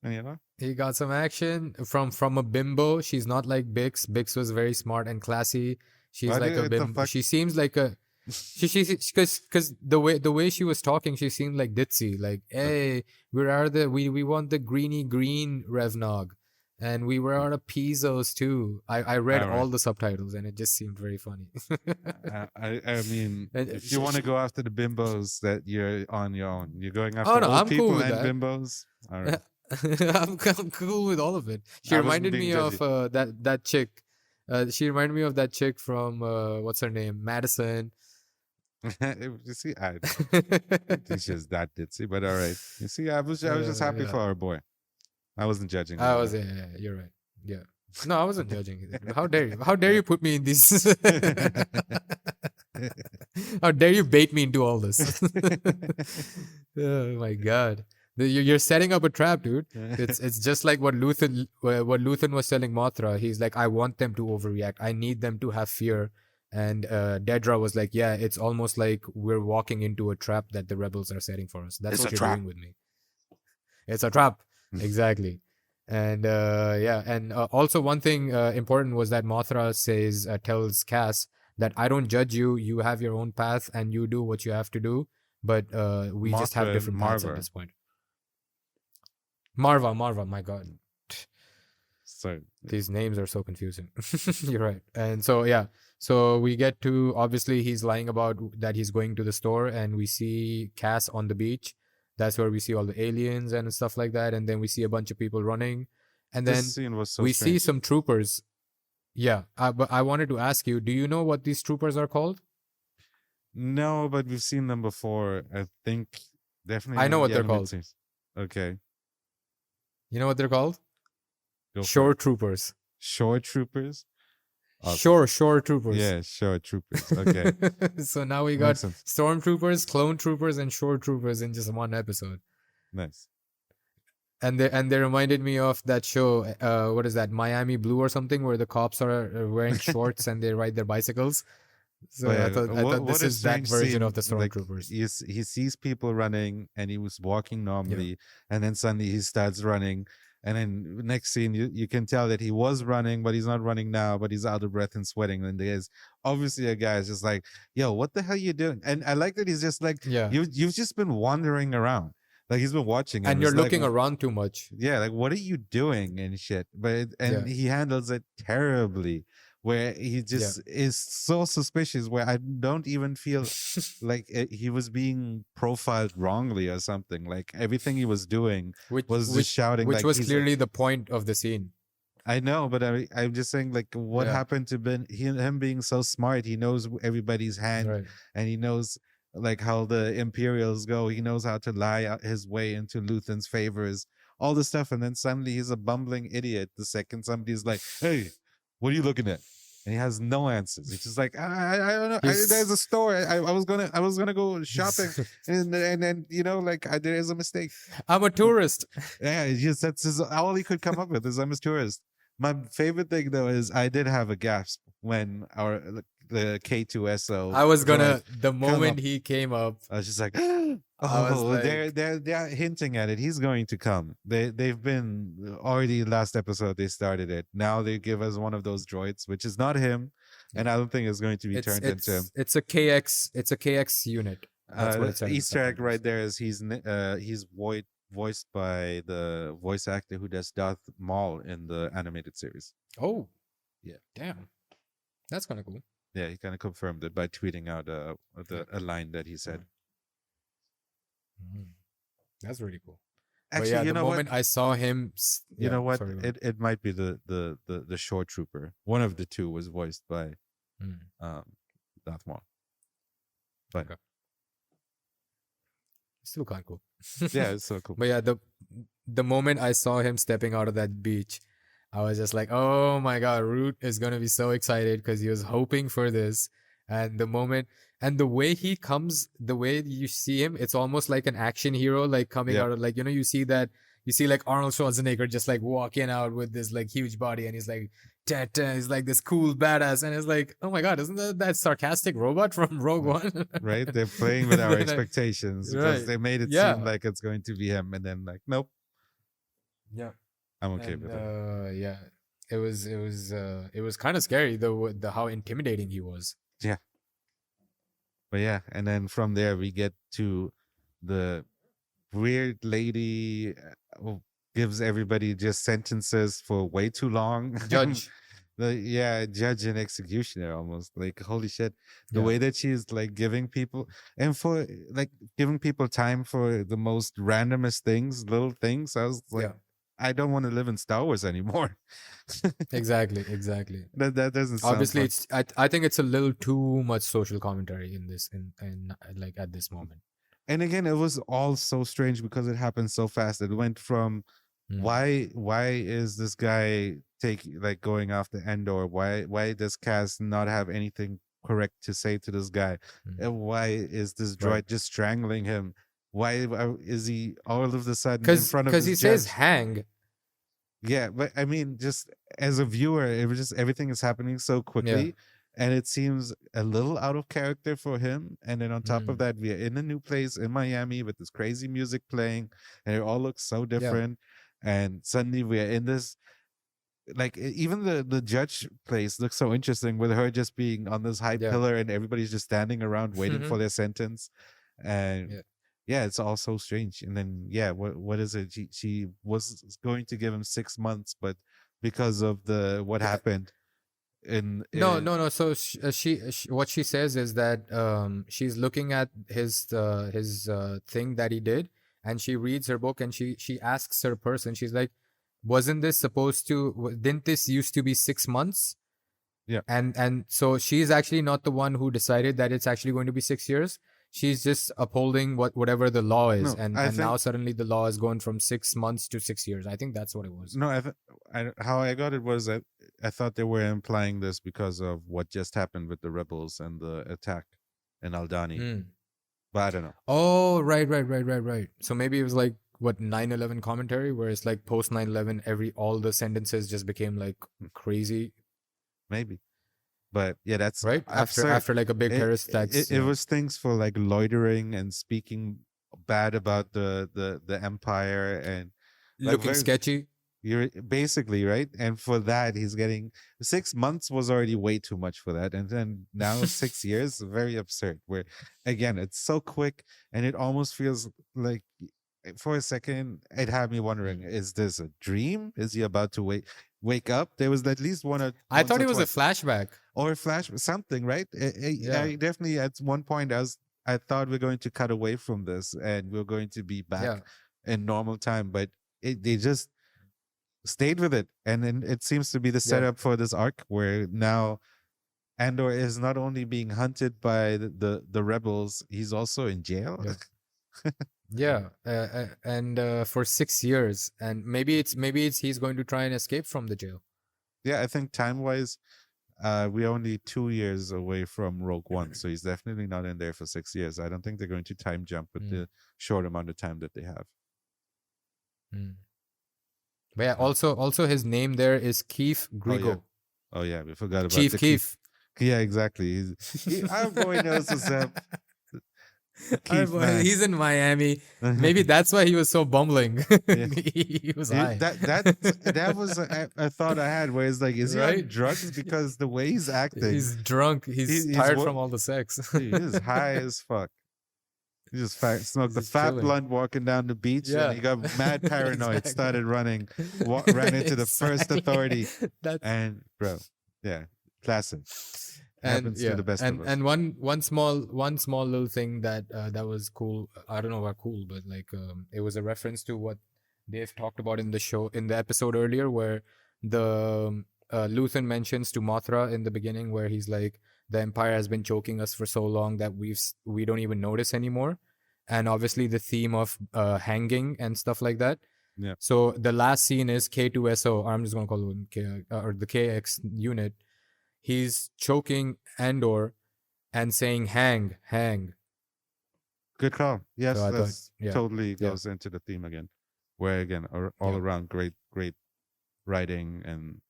And, He got some action from a bimbo. She's not like Bix. Bix was very smart and classy. She's Why like do- a what the bimbo. fuck? She seems like a she because the way she was talking, she seemed like ditzy. Like, hey, we want the greeny green Revnog, and we were out of Pizos too. I read Alright. all the subtitles, and it just seemed very funny. I mean, And if you want to go after the bimbos, that you're on your own. You're going after Oh, no, old I'm cool people with and that. bimbos. All right. I'm cool with all of it. She I wasn't reminded being me of that chick. She reminded me of that chick from what's her name, Madison. You see, I think she's that ditzy, but all right. You see, I was just happy Yeah. for our boy. I wasn't judging. I him, was, but- yeah, you're right. Yeah. No, I wasn't judging either. How dare you? How dare you put me in this? How dare you bait me into all this? Oh my god. You're setting up a trap, dude. It's just like what Luthen was telling Mothra. He's like, I want them to overreact. I need them to have fear. And Dedra was like, yeah, it's almost like we're walking into a trap that the rebels are setting for us. That's It's what a you're trap. doing with me. It's a trap. Exactly. And yeah, and also one thing important was that Mothra tells Cass that I don't judge you. You have your own path and you do what you have to do. But we just have Mothra, different paths at Marva. this point. Marva, my god. So These names are so confusing. You're right. And so yeah, so we get to, obviously he's lying about that he's going to the store, and we see Cass on the beach. That's where we see all the aliens and stuff like that, and then we see a bunch of people running, and then this scene was so we see strange. some troopers. Yeah, but I wanted to ask you, do you know what these troopers are called? No, but we've seen them before. I think definitely. I know what they're animated called. series. Okay. You know what they're called? Go for it. Shore troopers. Shore troopers. Awesome. Shore troopers. Yeah, shore troopers. Okay. So now we got Makes sense. stormtroopers, clone troopers, and shore troopers in just one episode. Nice. And they reminded me of that show. What is that? Miami Blue or something, where the cops are wearing shorts and they ride their bicycles. So But I yeah, thought this a is that strange version of scene, the like, stormtroopers. he sees people running and he was walking normally, and then suddenly he starts running. And then next scene, you can tell that he was running, but he's not running now, but he's out of breath and sweating. And there's obviously a guy is just like, yo, what the hell you doing? And I like that he's just like, Yeah. you've just been wandering around. Like he's been watching him. And you're It's like, looking around too much. yeah, like what are you doing and shit? But he handles it terribly where he Yeah. just is so suspicious, where I don't even feel like he was being profiled wrongly or something. Like everything he was doing which was just which shouting which like was he's clearly the point of the scene. I know, but I'm just saying, like, what Yeah. happened to him being so smart? He knows everybody's hand, Right. and he knows like how the Imperials go. He knows how to lie his way into Luthen's favors, all this stuff, and then suddenly he's a bumbling idiot. The second somebody's like, "Hey, what are you looking at?" And he has no answers. He's just like, I don't know. There's a He's store. I was gonna go shopping, and then like there is a mistake. I'm a tourist. Yeah, it's just all he could come up with is I'm a tourist. My favorite thing though is I did have a gasp when the K2SO I was droid gonna the come moment up. he came up, I was just like, I was oh, like, they're hinting at it. He's going to come. They've been already last episode they started it. Now they give us one of those droids, which is not him, and I don't think it's going to be turned into him. it's a KX unit. That's what it said. Easter egg right there is he's voiced by the voice actor who does Darth Maul in the animated series. Oh, Yeah. damn, that's kind of cool. Yeah, he kind of confirmed it by tweeting out a line that he said. That's really cool. Actually, but yeah, you the know moment what? I saw him, You know what? sorry, go ahead. It might be the shore trooper. One of the two was voiced by Mm. Darth Maul. But Okay. Still kind of cool. yeah, it's so cool. But yeah, the moment I saw him stepping out of that beach, I was just like, oh my god, Root is gonna be so excited because he was hoping for this. And the way he comes, the way you see him, it's almost like an action hero, like coming Yeah. out of like, you see like Arnold Schwarzenegger just like walking out with this like huge body, and he's like, he's like this cool badass, and it's like, oh my god, isn't that sarcastic robot from Rogue One? Right? They're playing with our Then expectations because right. they made it Yeah. seem like it's going to be him, and then like, nope, Yeah. I'm okay And with it. yeah, it was kind of scary the how intimidating he was. Yeah. But yeah, and then from there we get to the weird lady who gives everybody just sentences for way too long. Judge. Judge and executioner almost. Like holy shit. The Yeah. way that she's like giving people and for like giving people time for the most randomest things, little things. I was like, Yeah. I don't want to live in Star Wars anymore. Exactly. That doesn't sound Obviously, fun. I think it's a little too much social commentary in this in like at this moment. And again, it was all so strange because it happened so fast. It went from Mm. why is this guy going after Andor? Why does Cass not have anything correct to say to this guy? Mm. And why is this droid Right. just strangling him? Why is he all of a sudden in front of Because his he says judge? hang. Yeah, but I mean, just as a viewer, it was just everything is happening so quickly, and it seems a little out of character for him. And then on top of Mm. that, we are in a new place in Miami with this crazy music playing, and it all looks so different. And suddenly we are in this, like even the judge place looks so interesting with her just being on this high Yeah. pillar, and everybody's just standing around waiting for their sentence, and Yeah. yeah, it's all so strange. And then yeah, what is it? She was going to give him 6 months, but because of what Yeah. happened in No. So what she says is that she's looking at his thing that he did, and she reads her book, and she asks her person. She's like, wasn't this supposed to? Didn't this used to be 6 months? Yeah. And so she's actually not the one who decided that it's actually going to be 6 years. She's just upholding whatever the law is, No, and I now think- suddenly the law has gone from 6 months to 6 years. I think that's what it was. No, how I got it was that I thought they were implying this because of what just happened with the rebels and the attack in Aldani, Mm. but I don't know. Oh, right. So maybe it was like what 9/11 commentary, where it's like post 9/11, all the sentences just became like crazy, Maybe, but yeah, that's right? absurd. After like a big terrorist attack. It was things for like loitering and speaking bad about the empire and like looking very- sketchy. You're basically right, and for that he's getting 6 months was already way too much for that, and then now 6 years, very absurd. Where again, it's so quick, and it almost feels like for a second it had me wondering: is this a dream? Is he about to wake up. There was at least I once thought or it was a twice, flashback. or a flash, something, right? Yeah. I definitely at one point I thought we're going to cut away from this and we're going to be back Yeah. in normal time, but they just stayed with it, and then it seems to be the Yeah. setup for this arc where now Andor is not only being hunted by the rebels, he's also in jail. Yeah. Yeah, and for 6 years, and maybe it's he's going to try and escape from the jail. Yeah, I think time wise, we're only 2 years away from Rogue One, so he's definitely not in there for 6 years. I don't think they're going to time jump with the short amount of time that they have. But yeah, also his name there is Keith Grigo. Oh yeah, we forgot about Chief the Keith. Yeah, exactly. Our boy knows what's up. Keith, man. He's in Miami. Maybe that's why he was so bumbling. Yeah. He was high. That was a thought I had, where it's like, is he on Right? drugs? Because the way he's acting, He's drunk. He's tired from all the sex. he is high as fuck. He just smoked the He's fat chilling. blunt walking down the beach, Yeah. and he got mad paranoid, Exactly. started running, ran into the first authority, That's and bro, yeah, classic. and Happens to the best of us. and one small little thing that that was cool. I don't know about cool, but like it was a reference to what Dave talked about in the episode earlier, where the Luthen mentions to Mothra in the beginning, where he's like, the Empire has been choking us for so long that we don't even notice anymore, and obviously the theme of hanging and stuff like that. Yeah. So the last scene is K2SO. I'm just gonna call him K, or the KX unit. He's choking Andor and saying "hang, hang." Good call. Yes, So I thought, that's yeah, totally yeah. goes into the theme again. Where again, all Yeah. around great writing and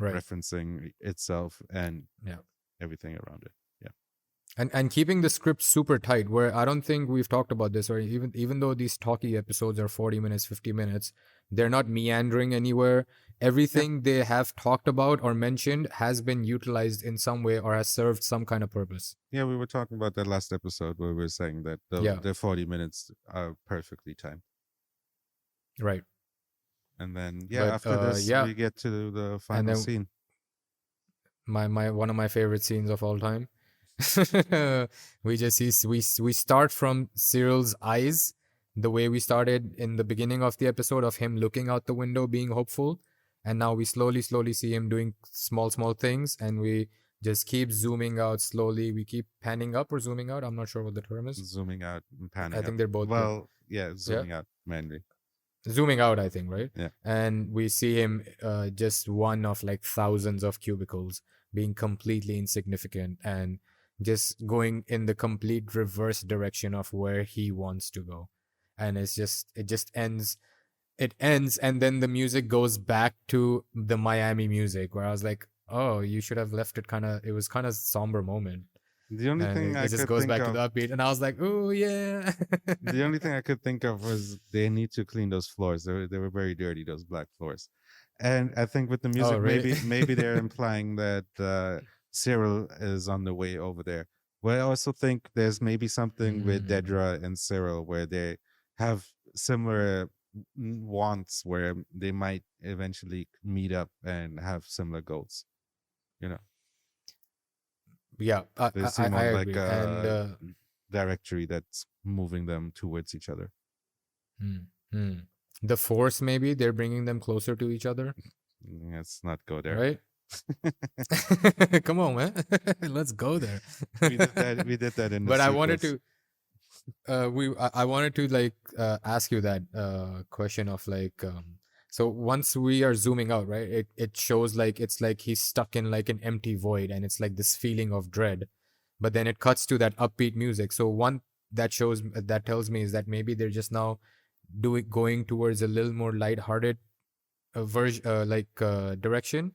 Right. referencing itself and Yeah. everything around it. Yeah. And keeping the script super tight, where I don't think we've talked about this, or even though these talky episodes are 40 minutes, 50 minutes, they're not meandering anywhere. Everything they have talked about or mentioned has been utilized in some way or has served some kind of purpose. Yeah, we were talking about that last episode where we were saying that Yeah. the 40 minutes are perfectly timed. Right. And then But, after this yeah. we get to the final then- scene. My one of my favorite scenes of all time. We just see we start from Cyril's eyes, the way we started in the beginning of the episode of him looking out the window being hopeful, and now we slowly see him doing small things, and we just keep zooming out slowly. We keep panning up or zooming out. I'm not sure what the term is. Zooming out and panning I up. think they're both good. Well, yeah, zooming out mainly. Zooming out, I think, right? Yeah. And we see him just one of like thousands of cubicles being completely insignificant and just going in the complete reverse direction of where he wants to go. And it just ends. It ends, and then the music goes back to the Miami music, where I was like, oh, you should have left it it was kind of somber moment. The only And thing it I just could goes think back of, to the upbeat, and I was like, oh yeah. the only thing I could think of was they need to clean those floors. They were very dirty, those black floors. And I think with the music, really? maybe they're implying that Cyril is on the way over there. But I also think there's maybe something with Dedra and Cyril where they have similar wants, where they might eventually meet up and have similar goals. You know, Yeah, they I seem on like agree. a directory that's moving them towards each other. The Force, maybe they're bringing them closer to each other, Let's not go there. right? Come on, man. Let's go there. We did that in the But I wanted sequels. to I wanted to like ask you that question of like so once we are zooming out, right, it shows like it's like he's stuck in like an empty void, and it's like this feeling of dread, but then it cuts to that upbeat music. So one that tells me is that maybe they're just now going towards a little more lighthearted direction,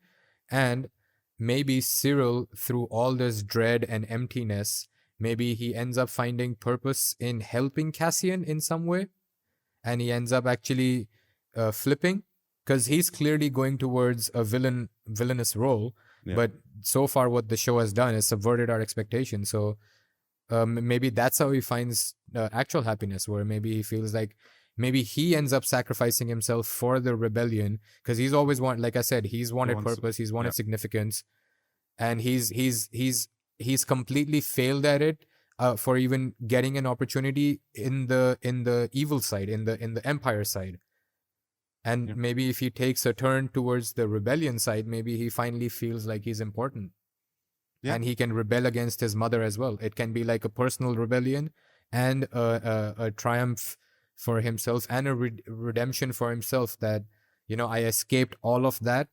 and maybe Cyril, through all this dread and emptiness, maybe he ends up finding purpose in helping Cassian in some way, and he ends up actually flipping, because he's clearly going towards a villainous role. Yeah. But so far what the show has done is subverted our expectations. So maybe that's how he finds actual happiness, where maybe he feels like maybe he ends up sacrificing himself for the rebellion, because he's always like I said, he's He wanted wants to, purpose, he's yeah, wanted significance, and he's completely failed at it, for even getting an opportunity in the evil side, in the empire side. And yeah, maybe if he takes a turn towards the rebellion side, maybe he finally feels like he's important, yeah, and he can rebel against his mother as well. It can be like a personal rebellion, and a triumph for himself, and a redemption for himself, that, I escaped all of that,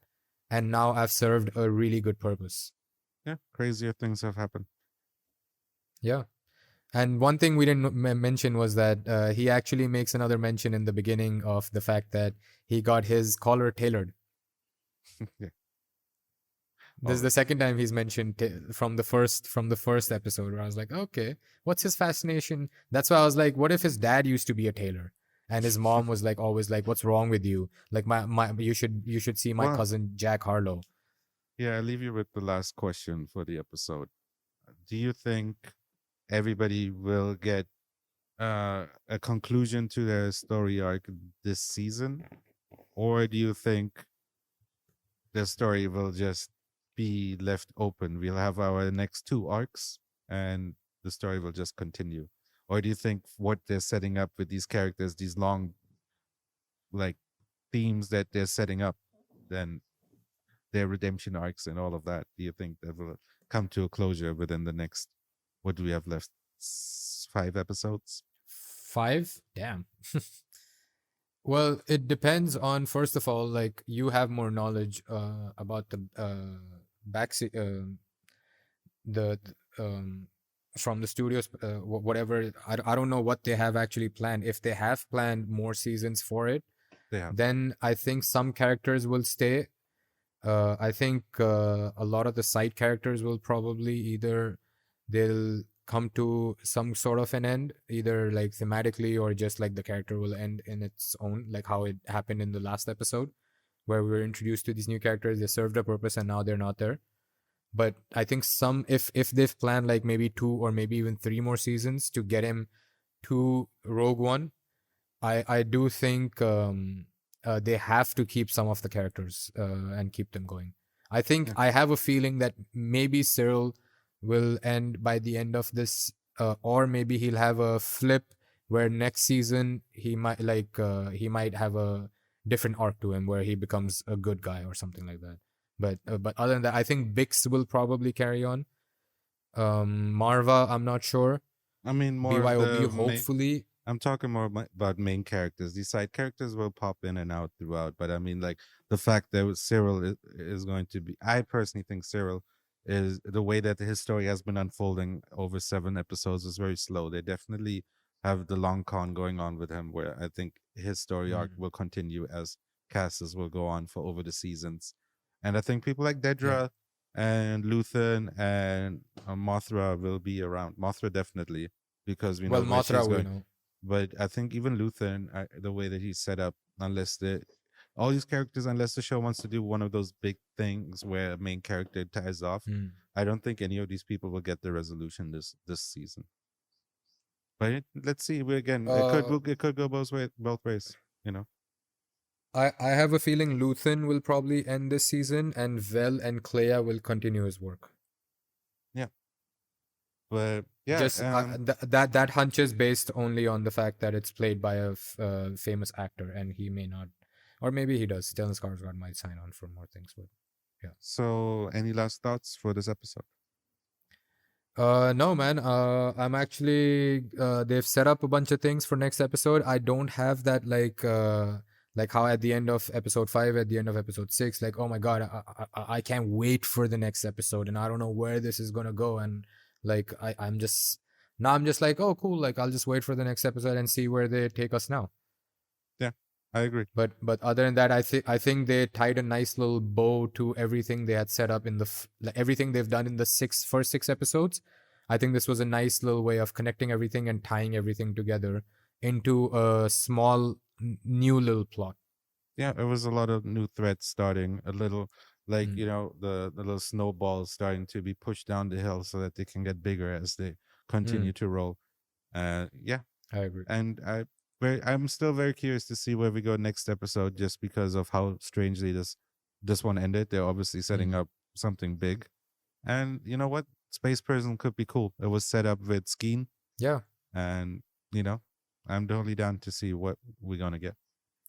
and now I've served a really good purpose. yeah. Crazier things have happened. Yeah. And one thing we didn't mention was that he actually makes another mention in the beginning of the fact that he got his collar tailored. Yeah, This all is the right. second time he's mentioned from the first episode, where I was like, okay, what's his fascination? That's why I was like, what if his dad used to be a tailor, and his mom was like always like, what's wrong with you? Like, my you should see my Well, cousin Jack Harlow. yeah, I leave you with the last question for the episode. Do you think everybody will get a conclusion to their story arc this season, or do you think the story will just be left open? We'll have our next two arcs, and the story will just continue. Or do you think what they're setting up with these characters, these long like themes that they're setting up, then their redemption arcs and all of that, do you think that will come to a closure within the next, what do we have left? 5 episodes? 5? Damn. Well, it depends on, first of all, like, you have more knowledge about the back the from the studios, whatever. I don't know what they have actually planned. If they have planned more seasons for it, They have. then I think some characters will stay. I think a lot of the side characters will probably either they'll come to some sort of an end, either like thematically, or just like the character will end in its own, like how it happened in the last episode, where we were introduced to these new characters. They served a purpose, and now they're not there. But I think some, if they've planned like maybe 2 or maybe even 3 more seasons to get him to Rogue One, I do think they have to keep some of the characters and keep them going. I think, Yeah. I have a feeling that maybe Cyril will end by the end of this, or maybe he'll have a flip where next season he might have a different arc to him, where he becomes a good guy or something like that. But other than that, I think Bix will probably carry on. Marva, I'm not sure. I mean, more of BYOB, the main. hopefully. I'm talking more about main characters. These side characters will pop in and out throughout, but I mean, like the fact that Cyril is going to be. I personally think Cyril is the way that his story has been unfolding over 7 episodes is very slow. They definitely have the long con going on with him, where I think his story arc Mm, will continue as Cassis will go on for over the seasons, and I think people like yeah. Dedra and Luthen and Mothra will be around. Mothra definitely because we know Well, where she's Mothra, we going, know. but I think even Luthen, the way that he's set up, unless the all these characters, unless the show wants to do one of those big things where a main character ties off, Mm. I don't think any of these people will get the resolution this season. But let's see. We again, Uh, it could go both ways. You know. I have a feeling Luthen will probably end this season, and Vel and Clea will continue his work. Yeah. But yeah. Just that hunch is based only on the fact that it's played by a famous actor, and he may not, or maybe he does. Stellan Skarsgård might sign on for more things, but yeah. So, any last thoughts for this episode? No, man. I'm actually. They've set up a bunch of things for next episode. I don't have that like how at the end of episode 5, at the end of episode 6, like, oh my god, I can't wait for the next episode, and I don't know where this is gonna go, and like I'm just now I'm just like, oh cool, like I'll just wait for the next episode and see where they take us now. Yeah, I agree. But other than that, I think they tied a nice little bow to everything they had set up in like everything they've done in the first 6 episodes. I think this was a nice little way of connecting everything and tying everything together into a small new little plot. Yeah, it was a lot of new threats starting, a little like, Mm, the little snowballs starting to be pushed down the hill so that they can get bigger as they mm, continue to roll. Yeah, I agree. and I'm still very curious to see where we go next episode, just because of how strangely this one ended. They're obviously setting Mm. up something big, and you know what? Space Prison could be cool. It was set up with Skeen, Yeah. and you know, I'm totally down to see what we're gonna get.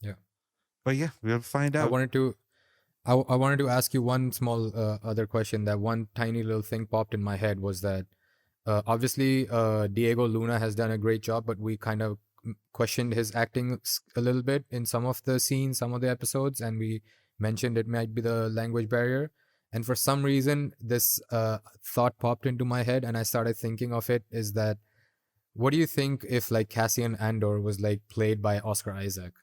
Yeah. But yeah, we'll find I out. wanted to I wanted to ask you one small other question. That one tiny little thing popped in my head was that obviously Diego Luna has done a great job, but we kind of questioned his acting a little bit in some of the scenes, some of the episodes, and we mentioned it might be the language barrier. And for some reason, this thought popped into my head, and I started thinking of it. Is that what do you think if like Cassian Andor was like played by Oscar Isaac?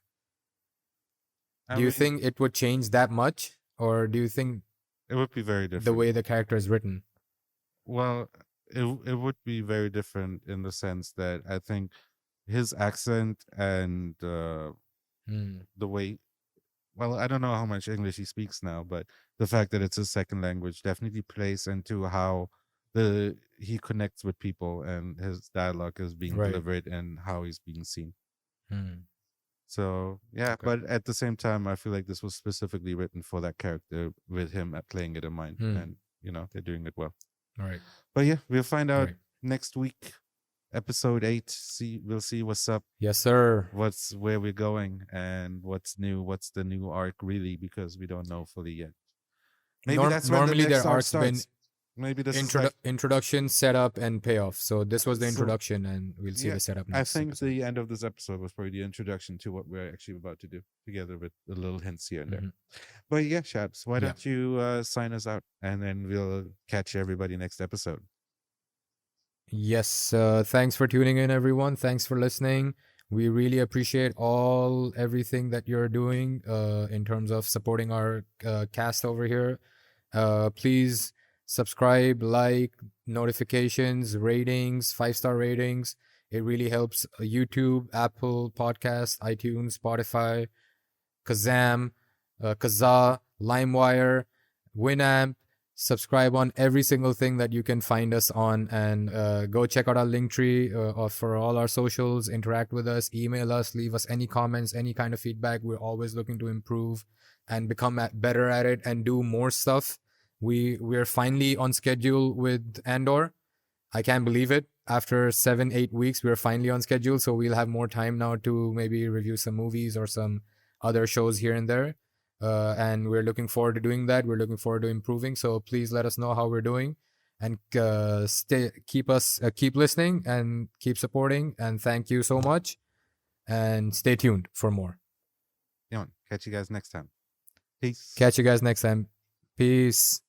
I Do you mean, think it would change that much, or do you think it would be very the different. way the character is written? Well, it would be very different in the sense that I think his accent and Hmm. the way, well, I don't know how much English he speaks now, but the fact that it's his second language definitely plays into how the he connects with people and his dialogue is being Right. delivered and how he's being seen. Hmm. So yeah, Okay. but at the same time, I feel like this was specifically written for that character with him playing it in mind, Hmm. and you know they're doing it well. All right. But yeah, we'll find All out right. next week, episode 8. We'll see what's up, Yes, sir. what's where we're going, and what's new, what's the new arc really, because we don't know fully yet. Maybe that's when the Normally next their arc arc's been starts. Maybe this is like introduction, setup, and payoff. So this was the so. introduction, and we'll see Yeah, the setup I next think episode. the end of this episode was probably the introduction to what we're actually about to do, together with the little hints here and there. Mhm. But yeah, Shabs, why Yeah. don't you sign us out, and then we'll catch everybody next episode. Yes. Thanks for tuning in, everyone. Thanks for listening. We really appreciate everything that you're doing in terms of supporting our cast over here. Please subscribe, like, notifications, ratings, 5-star ratings. It really helps YouTube, Apple Podcast, iTunes, Spotify, Kazam, Kazaa, LimeWire, Winamp. Subscribe on every single thing that you can find us on, and go check out our link tree for all our socials. Interact with us, email us, leave us any comments, any kind of feedback. We're always looking to improve and become better at it and do more stuff. We're finally on schedule with Andor. I can't believe it. After 7-8 weeks, we're finally on schedule, so we'll have more time now to maybe review some movies or some other shows here and there. And we're looking forward to doing that. We're looking forward to improving. So please let us know how we're doing, and keep listening and keep supporting. And thank you so much. And stay tuned for more. Catch you guys next time. Peace. Catch you guys next time. Peace.